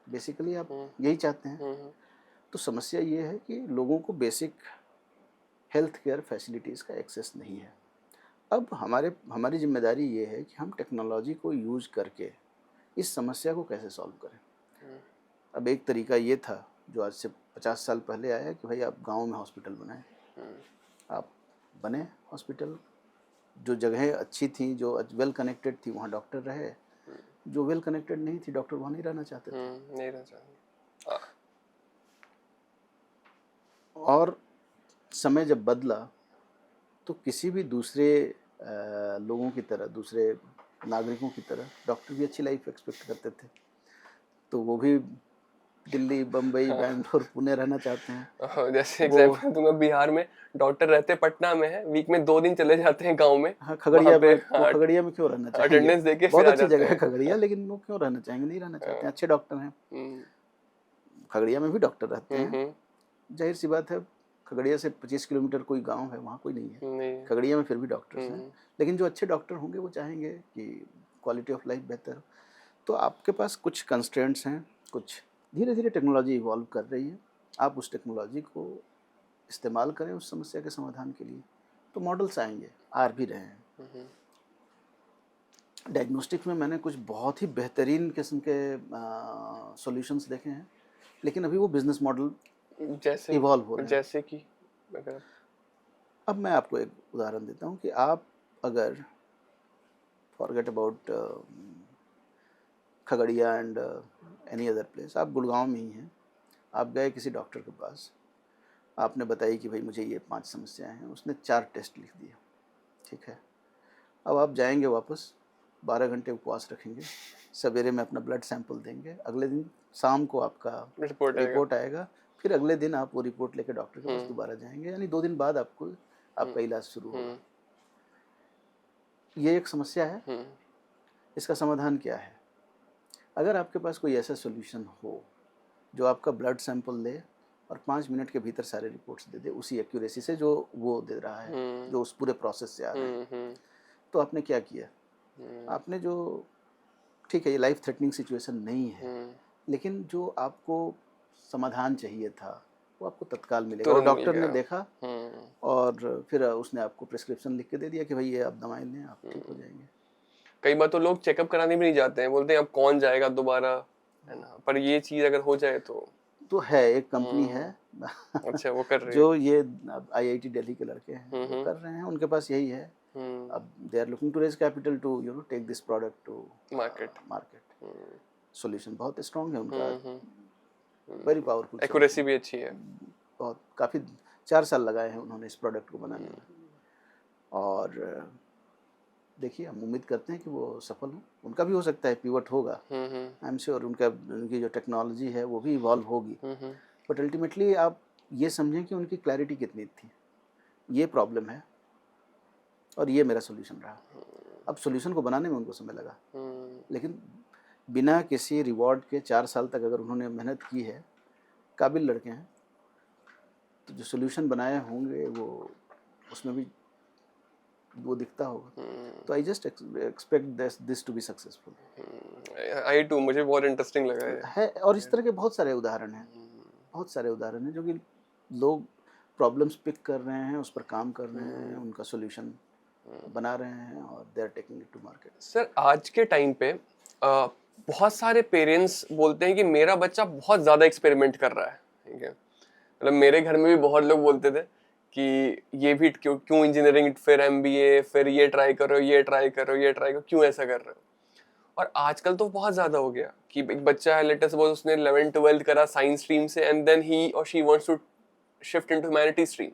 बेसिकली आप यही चाहते हैं। तो समस्या ये है कि लोगों को बेसिक हेल्थ केयर फैसिलिटीज़ का एक्सेस नहीं है। अब हमारी जिम्मेदारी ये है कि हम टेक्नोलॉजी को यूज करके इस समस्या को कैसे सॉल्व करें। अब एक तरीका ये था जो आज से 50 साल पहले आया कि भाई आप गांव में हॉस्पिटल बनाएं। आप बने हॉस्पिटल, जो जगह अच्छी थी, जो वेल कनेक्टेड थी, वहाँ डॉक्टर रहे। जो वेल कनेक्टेड नहीं थी, डॉक्टर वहाँ नहीं रहना चाहते थे। नहीं रहना चाहते। और समय जब बदला तो किसी भी दूसरे लोगों की तरह, दूसरे नागरिकों की तरह डॉक्टर भी अच्छी लाइफ एक्सपेक्ट करते थे। तो वो भी दिल्ली, बम्बई, बैंगलोर, पुणे रहना चाहते हैं। जैसे वो एग्जांपल दूंगा, बिहार में डॉक्टर रहते पटना में है, वीक में 2 दिन चले जाते हैं गांव में। हाँ, वहाँ खगड़िया पे में, वो खगड़िया में क्यों रहना चाहेंगे? अटेंडेंस देके बहुत फिर आ अच्छी जाते जगह है हैं। खगड़िया, लेकिन वो क्यों रहना चाहेंगे? नहीं रहना चाहते हैं। अच्छे डॉक्टर हैं, खगड़िया में भी डॉक्टर रहते हैं। जाहिर सी बात है, खगड़िया से 25 किलोमीटर कोई गांव है, वहाँ कोई नहीं है। नहीं। खगड़िया में फिर भी डॉक्टर्स हैं, लेकिन जो अच्छे डॉक्टर होंगे वो चाहेंगे कि क्वालिटी ऑफ लाइफ बेहतर हो। तो आपके पास कुछ कंस्ट्रेंट्स हैं, कुछ धीरे धीरे टेक्नोलॉजी इवॉल्व कर रही है। आप उस टेक्नोलॉजी को इस्तेमाल करें उस समस्या के समाधान के लिए, तो मॉडल्स आएंगे, आ भी रहे हैं। डायग्नोस्टिक्स में मैंने कुछ बहुत ही बेहतरीन किस्म के सॉल्यूशंस देखे हैं, लेकिन अभी वो बिजनेस मॉडल जैसे इवॉल्व हो रहे हैं। जैसे कि अगर अब मैं आपको एक उदाहरण देता हूँ कि आप अगर forget about Khagaria and any other place, आप गुड़गांव में ही हैं, आप गए किसी डॉक्टर के पास, आपने बताई कि भाई मुझे ये 5 समस्याएं हैं, उसने 4 टेस्ट लिख दिए, ठीक है। अब आप जाएंगे वापस, 12 घंटे उपवास रखेंगे, सवेरे में अपना ब्लड सैंपल देंगे, अगले दिन शाम को आपका रिपोर्ट आएगा, फिर अगले दिन आप वो रिपोर्ट लेकर डॉक्टर के पास दोबारा जाएंगे, यानी 2 दिन बाद आपका इलाज शुरू होगा। ये एक समस्या है। इसका समाधान क्या है? अगर आपके पास कोई ऐसा सॉल्यूशन हो जो आपका ब्लड सैंपल ले और 5 मिनट के भीतर सारे रिपोर्ट्स दे दे उसी एक्यूरेसी से जो वो दे रहा है, जो उस पूरे प्रोसेस से आ रहे हैं, तो आपने क्या किया? आपने जो, ठीक है ये लाइफ थ्रेटनिंग सिचुएशन नहीं है, लेकिन जो आपको समाधान चाहिए था वो आपको तत्काल मिलेगा। और डॉक्टर ने देखा और फिर उसने आपको प्रिस्क्रिप्शन लिख के दे दिया कि भाई ये आप दवाएं लें, आप ठीक हो जाएंगे। कई बार तो लोग चेकअप कराने भी नहीं जाते हैं, बोलते हैं अब कौन जाएगा दोबारा, है ना। पर ये चीज अगर हो जाए तो है, एक कंपनी है अच्छा वो कर रही जो ये IIT दिल्ली के लड़के हैं वो कर रहे हैं, उनके पास यही है। अब they are looking to raise capital to take this product to market. Solution बहुत स्ट्रांग है उनका, वेरी पावरफुल, एक्यूरेसी भी अच्छी है, बहुत, काफ़ी 4 साल लगाए हैं उन्होंने इस प्रोडक्ट को बनाने में। और देखिए हम उम्मीद करते हैं कि वो सफल हो, उनका भी हो सकता है पिवट होगा, आई एम श्योर उनकी जो टेक्नोलॉजी है वो भी इवॉल्व होगी, बट अल्टीमेटली आप ये समझें कि उनकी क्लैरिटी कितनी थी, ये प्रॉब्लम है और ये मेरा सोल्यूशन रहा। अब सोल्यूशन को बनाने में उनको समय लगा, लेकिन बिना किसी रिवॉर्ड के 4 साल तक अगर उन्होंने मेहनत की है, काबिल लड़के हैं, तो जो सोल्यूशन बनाए होंगे वो उसमें भी वो दिखता होगा। तो I just expect this to be successful. I too, मुझे बहुत इंटरेस्टिंग लगा है। और इस तरह के बहुत सारे उदाहरण हैं, बहुत सारे उदाहरण हैं जो कि लोग प्रॉब्लम्स पिक कर रहे हैं, उस पर काम कर रहे हैं, उनका सोल्यूशन बना रहे हैं और they are taking it to market. Sir आज के टाइम पे बहुत सारे पेरेंट्स बोलते हैं कि मेरा बच्चा बहुत ज़्यादा एक्सपेरिमेंट कर रहा है, ठीक है। मतलब मेरे घर में भी बहुत लोग बोलते थे कि ये भी क्यों इंजीनियरिंग, फिर MBA, फिर ये ट्राई करो, ये ट्राई करो, ये ट्राई करो, क्यों ऐसा कर रहे हो। और आजकल तो बहुत ज्यादा हो गया कि एक बच्चा है, लेट अस सपोज उसने 11th 12th करा साइंस स्ट्रीम से एंड देन ही और she wants to shift into humanity stream,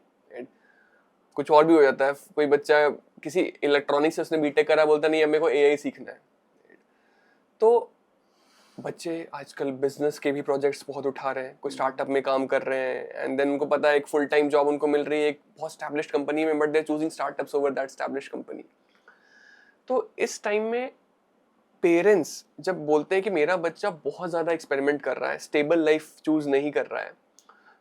कुछ और भी हो जाता है। कोई बच्चा किसी इलेक्ट्रॉनिक्स से उसने बीटेक करा, बोलता नहीं अब मेरे को एआई सीखना है। तो बच्चे आजकल बिजनेस के भी प्रोजेक्ट्स बहुत उठा रहे हैं, कोई स्टार्टअप में काम कर रहे हैं एंड देन उनको पता है एक फुल टाइम जॉब उनको मिल रही है एक बहुत एस्टैब्लिश्ड कंपनी में, but they are choosing startups over that established company. तो इस टाइम में पेरेंट्स जब बोलते हैं कि मेरा बच्चा बहुत ज्यादा एक्सपेरिमेंट कर रहा है, स्टेबल लाइफ चूज नहीं कर रहा है,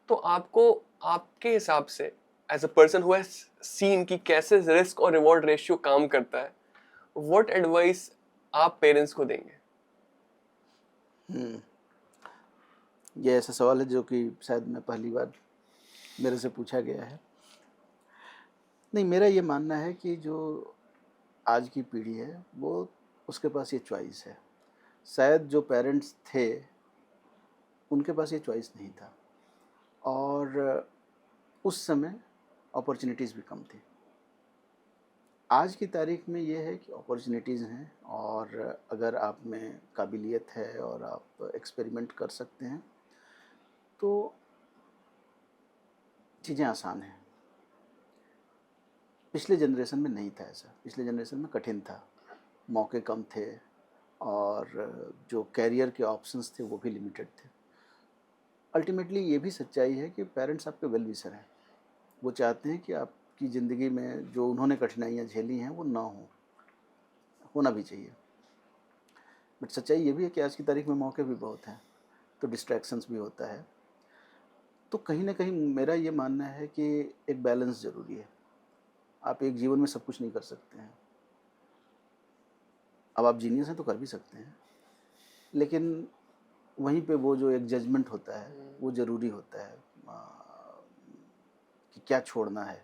तो आपको आपके हिसाब से as a person who has seen कि कैसे रिस्क और रिवॉर्ड रेशियो काम करता है, व्हाट एडवाइस आप पेरेंट्स को देंगे? ये ऐसा सवाल है जो कि शायद मैं पहली बार मेरे से पूछा गया है। नहीं, मेरा ये मानना है कि जो आज की पीढ़ी है वो उसके पास ये चॉइस है। शायद जो पेरेंट्स थे उनके पास ये चॉइस नहीं था और उस समय अपॉर्चुनिटीज़ भी कम थी। आज की तारीख में ये है कि अपॉर्चुनिटीज़ हैं और अगर आप में काबिलियत है और आप एक्सपेरिमेंट कर सकते हैं तो चीज़ें आसान हैं। पिछले जनरेशन में नहीं था ऐसा, पिछले जनरेशन में कठिन था, मौके कम थे और जो कैरियर के ऑप्शंस थे वो भी लिमिटेड थे। अल्टीमेटली ये भी सच्चाई है कि पेरेंट्स आपके वेल विशर हैं। वो चाहते हैं कि आपकी ज़िंदगी में जो उन्होंने कठिनाइयाँ झेली हैं वो ना हो, होना भी चाहिए। बट सच्चाई ये भी है कि आज की तारीख में मौके भी बहुत हैं, तो डिस्ट्रैक्शंस भी होता है। तो कहीं ना कहीं मेरा ये मानना है कि एक बैलेंस ज़रूरी है। आप एक जीवन में सब कुछ नहीं कर सकते हैं। अब आप जीनियस हैं तो कर भी सकते हैं, लेकिन वहीं पे वो जो एक जजमेंट होता है वो ज़रूरी होता है कि क्या छोड़ना है।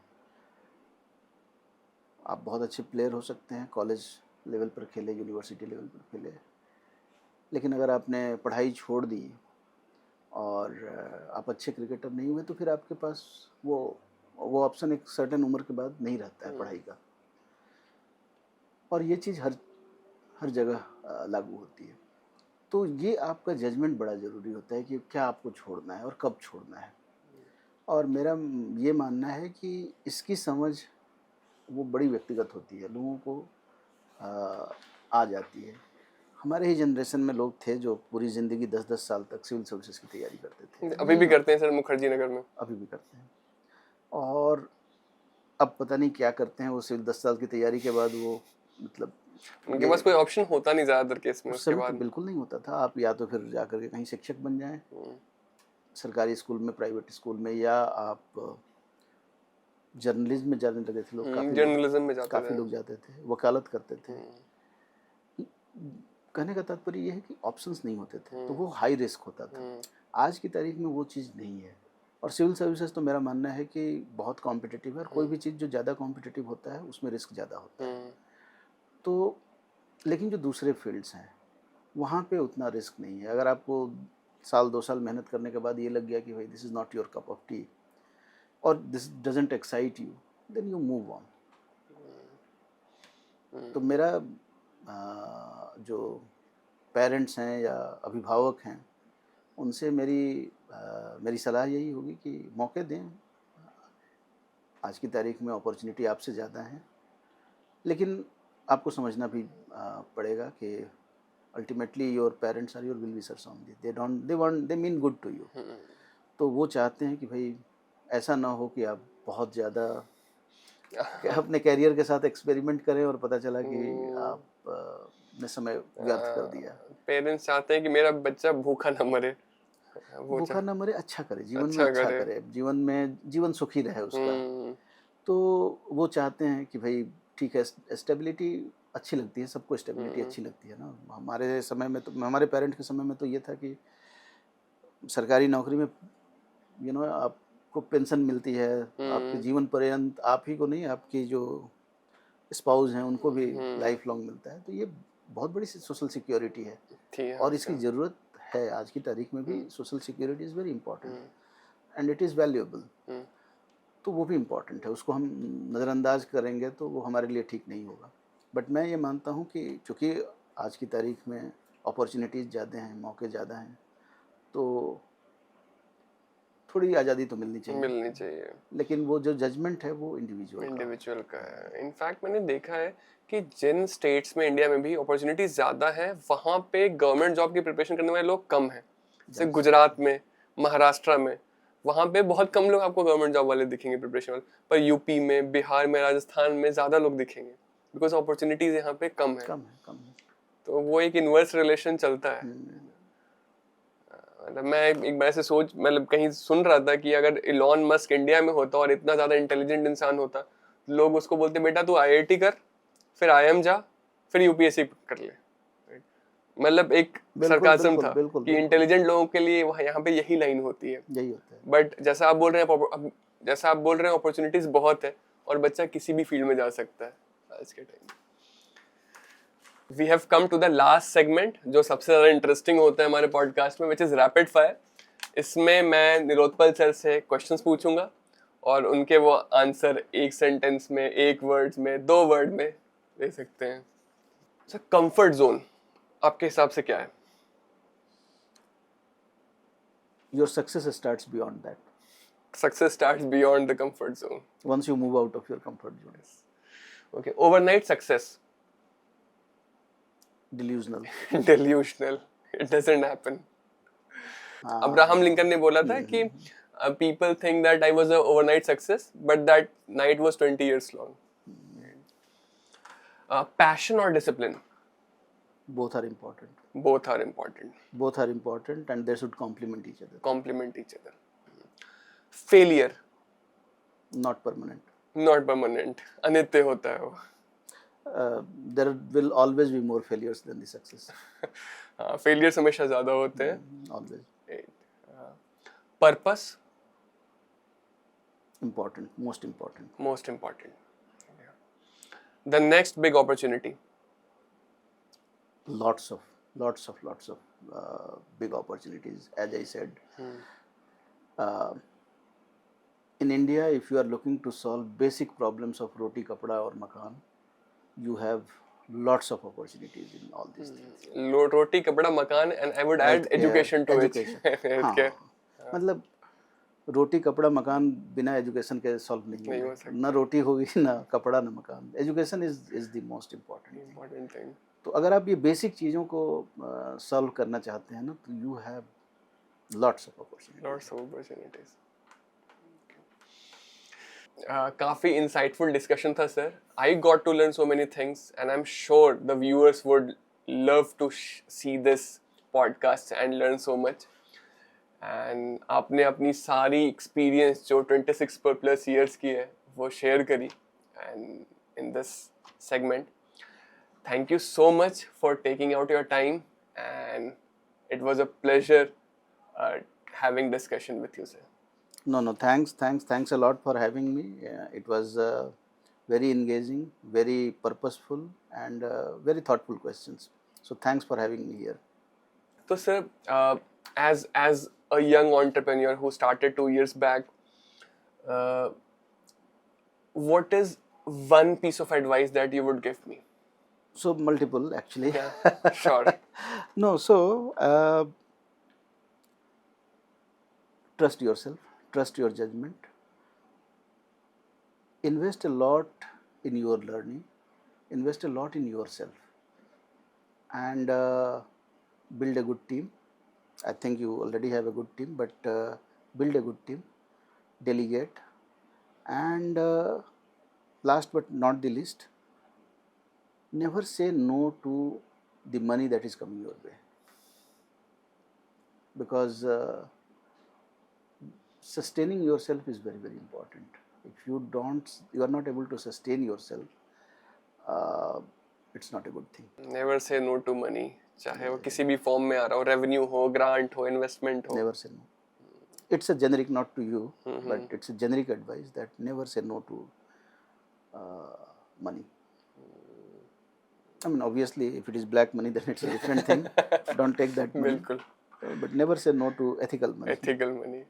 आप बहुत अच्छे प्लेयर हो सकते हैं, कॉलेज लेवल पर खेले, यूनिवर्सिटी लेवल पर खेले, लेकिन अगर आपने पढ़ाई छोड़ दी और आप अच्छे क्रिकेटर नहीं हुए तो फिर आपके पास वो ऑप्शन एक सर्टेन उम्र के बाद नहीं रहता है पढ़ाई का। और ये चीज़ हर जगह लागू होती है। तो ये आपका जजमेंट बड़ा ज़रूरी होता है कि क्या आपको छोड़ना है और कब छोड़ना है। और मेरा ये मानना है कि इसकी समझ वो बड़ी व्यक्तिगत होती है, लोगों को आ जाती है। हमारे ही जनरेशन में लोग थे जो पूरी ज़िंदगी 10-10 साल तक सिविल सर्विसेज की तैयारी करते थे। अभी भी करते हैं सर, मुखर्जी नगर में अभी भी करते हैं। और अब पता नहीं क्या करते हैं वो सिविल 10 साल की तैयारी के बाद। वो मतलब उनके पास कोई ऑप्शन होता नहीं ज़्यादातर केस में उस उसके समय तो बाद। बिल्कुल नहीं होता था। आप या तो फिर जा कर के कहीं शिक्षक बन जाएं, सरकारी स्कूल में, प्राइवेट स्कूल में, या आप जर्नलिज्म में जाने लगे थे लोग। जर्नलिज्म में जाते काफ़ी थे। लोग जाते थे, वकालत करते थे। कहने का तात्पर्य ये है कि ऑप्शंस नहीं होते थे, तो वो हाई रिस्क होता था। आज की तारीख में वो चीज़ नहीं है। और सिविल सर्विसेज तो मेरा मानना है कि बहुत कॉम्पिटिटिव है, और कोई भी चीज़ जो ज़्यादा कॉम्पिटिटिव होता है उसमें रिस्क ज़्यादा होता है। तो लेकिन जो दूसरे फील्ड्स हैं वहाँ पे उतना रिस्क नहीं है। अगर आपको साल 2 साल मेहनत करने के बाद ये लग गया कि भाई this is not your cup of tea और this doesn't excite you, then you move on. तो मेरा जो पेरेंट्स हैं या अभिभावक हैं उनसे मेरी सलाह यही होगी कि मौके दें। आज की तारीख में अपॉर्चुनिटी आपसे ज़्यादा है, लेकिन आपको समझना भी पड़ेगा कि ultimately your parents are your well wishers only. They mean good to you. तो वो चाहते हैं कि भाई ऐसा ना हो कि आप बहुत ज़्यादा अपने कैरियर के साथ एक्सपेरिमेंट करें और पता चला कि आप ने समय व्यर्थ कर दिया। पेरेंट्स चाहते हैं कि मेरा बच्चा भूखा ना मरे, भूखा ना मरे, अच्छा करे, जीवन में अच्छा करे, जीवन सुखी रहे उसका। तो वो चाहते हैं कि भाई ठीक है, स्टेबिलिटी अच्छी लगती है सबको, स्टेबिलिटी अच्छी लगती है ना। हमारे समय में तो, हमारे पेरेंट्स के समय में तो ये था कि सरकारी नौकरी में आपको पेंशन मिलती है, आपके जीवन पर्यंत, आप ही को नहीं, आपकी जो स्पाउस हैं उनको भी लाइफ लॉन्ग मिलता है। तो ये बहुत बड़ी सोशल सिक्योरिटी है और इसकी ज़रूरत है। आज की तारीख में भी social security is very important and it is valuable. तो वो भी इम्पॉर्टेंट है, उसको हम नज़रअंदाज करेंगे तो वो हमारे लिए ठीक नहीं होगा। बट मैं ये मानता हूँ कि चूँकि आज की तारीख में अपॉर्चुनिटीज़ ज़्यादा हैं, मौके ज़्यादा हैं, तो थोड़ी आज़ादी तो मिलनी मिलनी चाहिए, चाहिए, लेकिन वो जो जजमेंट है वो इंडिविजुअल का इंडिविजुअल का है। इनफैक्ट मैंने देखा है कि जिन स्टेट्स में इंडिया में भी अपॉर्चुनिटीज ज़्यादा है, वहाँ पे गवर्नमेंट जॉब की प्रिपरेशन करने वाले लोग कम हैं। जैसे गुजरात में, महाराष्ट्र में, वहाँ पे बहुत कम लोग आपको गवर्नमेंट जॉब वाले दिखेंगे प्रिपरेशन वाले, पर यूपी में, बिहार में, राजस्थान में ज़्यादा लोग दिखेंगे, बिकॉज अपॉर्चुनिटीज यहाँ पे कम है। कम है। तो वो एक इनवर्स रिलेशन चलता है। मतलब मैं एक बार ऐसे सोच, मतलब कहीं सुन रहा था कि अगर इलॉन मस्क इंडिया में होता और इतना ज्यादा इंटेलिजेंट इंसान होता, लोग उसको बोलते बेटा तू आईआईटी कर, फिर आईएम जा, फिर यूपीएससी कर ले। मतलब एक सरकाज़म था कि इंटेलिजेंट लोगों के लिए वहाँ यहाँ पे यही लाइन होती है, यही होता है। बट जैसा आप बोल रहे हैं अपॉर्चुनिटीज बहुत है और बच्चा किसी भी फील्ड में जा सकता है आज के time. We have come to the last segment, जो सबसे ज़्यादा इंटरेस्टिंग होता है हमारे पॉडकास्ट में, which is rapid fire। इसमें मैं निरोत्पल सर से क्वेश्चंस पूछूंगा और उनके वो आंसर एक सेंटेंस में, एक वर्ड में, 2 वर्ड में दे सकते हैं। सर कंफर्ट जोन आपके हिसाब से क्या है? Your success starts beyond that. Success starts beyond the comfort zone. Once you move out of your comfort zone. Okay, overnight success. Delusional. Delusional. It doesn't happen. Abraham Lincoln ने बोला था कि people think that I was a overnight success, but that night was 20 years long. Passion or discipline? Both are important. Both are important. Both are important and they should complement each other. Complement each other. Failure. Not permanent. Not permanent. अनित्य होता है वो. There will always be more failures than the success. हाँ, failures हमेशा ज़्यादा होते हैं. Always. Purpose. Important. Most important. Most important. The next big opportunity. Lots of big opportunities. As I said, in India, if you are looking to solve basic problems of roti, kapda or makan, you have lots of opportunities in all these things. Roti, kapda, makan, and I would add education to it. हाँ, मतलब रोटी कपड़ा मकान बिना education के solve नहीं हो सकता। ना रोटी होगी, ना कपड़ा, ना मकान। Education is the most important thing. तो अगर आप ये बेसिक चीज़ों को सॉल्व करना चाहते हैं ना, तो you have lots of opportunities. काफ़ी इंसाइटफुल डिस्कशन था sir. I got to learn so many things and I am sure the viewers would love to see this podcast and learn so much. And आपने अपनी सारी experience जो 26 plus years की है वो share करी and in this segment. Thank you so much for taking out your time and it was a pleasure having discussion with you, sir. No, thanks a lot for having me. It was very engaging, very purposeful and very thoughtful questions. So thanks for having me here. So sir, as a young entrepreneur who started 2 years back, what is one piece of advice that you would give me? So multiple actually. Yeah, sure. No, so trust yourself, trust your judgment, invest a lot in your learning, invest a lot in yourself, and build a good team. I think you already have a good team, but build a good team, delegate, and last but not the least, never say no to the money that is coming your way, because sustaining yourself is very, very important. If you are not able to sustain yourself, it's not a good thing. Never say no to money, चाहे वो किसी भी form में आ रहा हो, revenue हो, grant हो, investment हो. Never say no. It's a generic, not to you, but it's a generic advice that never say no to money. I mean, obviously, if it is black money, then it's a different thing. Don't take that money. बिल्कुल. But never say no to ethical money. Ethical money.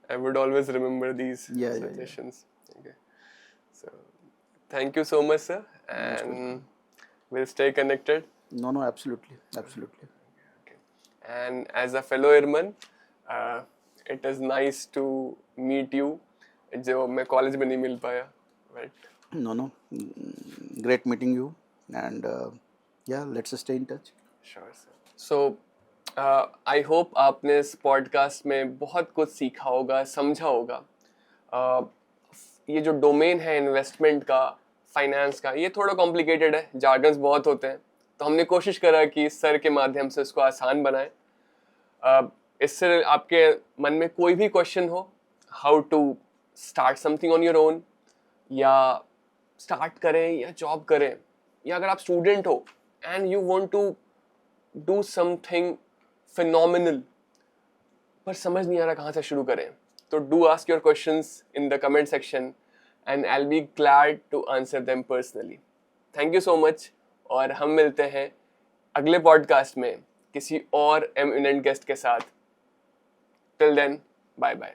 I would always remember these suggestions. Yeah. Okay. So, thank you so much, sir. And We'll stay connected. No, absolutely, absolutely. And as a fellow airman, it is nice to meet you, जो मैं college में नहीं मिल पाया, right? No, great meeting you, and yeah, let's stay in touch. Sure, sir. So, I hope आपने इस podcast में बहुत कुछ सीखा होगा, समझा होगा. ये जो डोमेन है इन्वेस्टमेंट का, फाइनेंस का, ये थोड़ा कॉम्प्लिकेटेड है, जार्गन्स बहुत होते हैं, तो हमने कोशिश करा कि सर के माध्यम से इसको आसान बनाएं. इससे आपके मन में कोई भी क्वेश्चन हो, how to start something on your own, या स्टार्ट करें या जॉब करें, या अगर आप स्टूडेंट हो and you want to do something phenomenal पर समझ नहीं आ रहा कहाँ से शुरू करें, तो do ask your questions in the comment section and I will be glad to answer them personally. Thank you so much, और हम मिलते हैं अगले पॉडकास्ट में किसी और एमिनेंट गेस्ट के साथ. Till then, bye bye.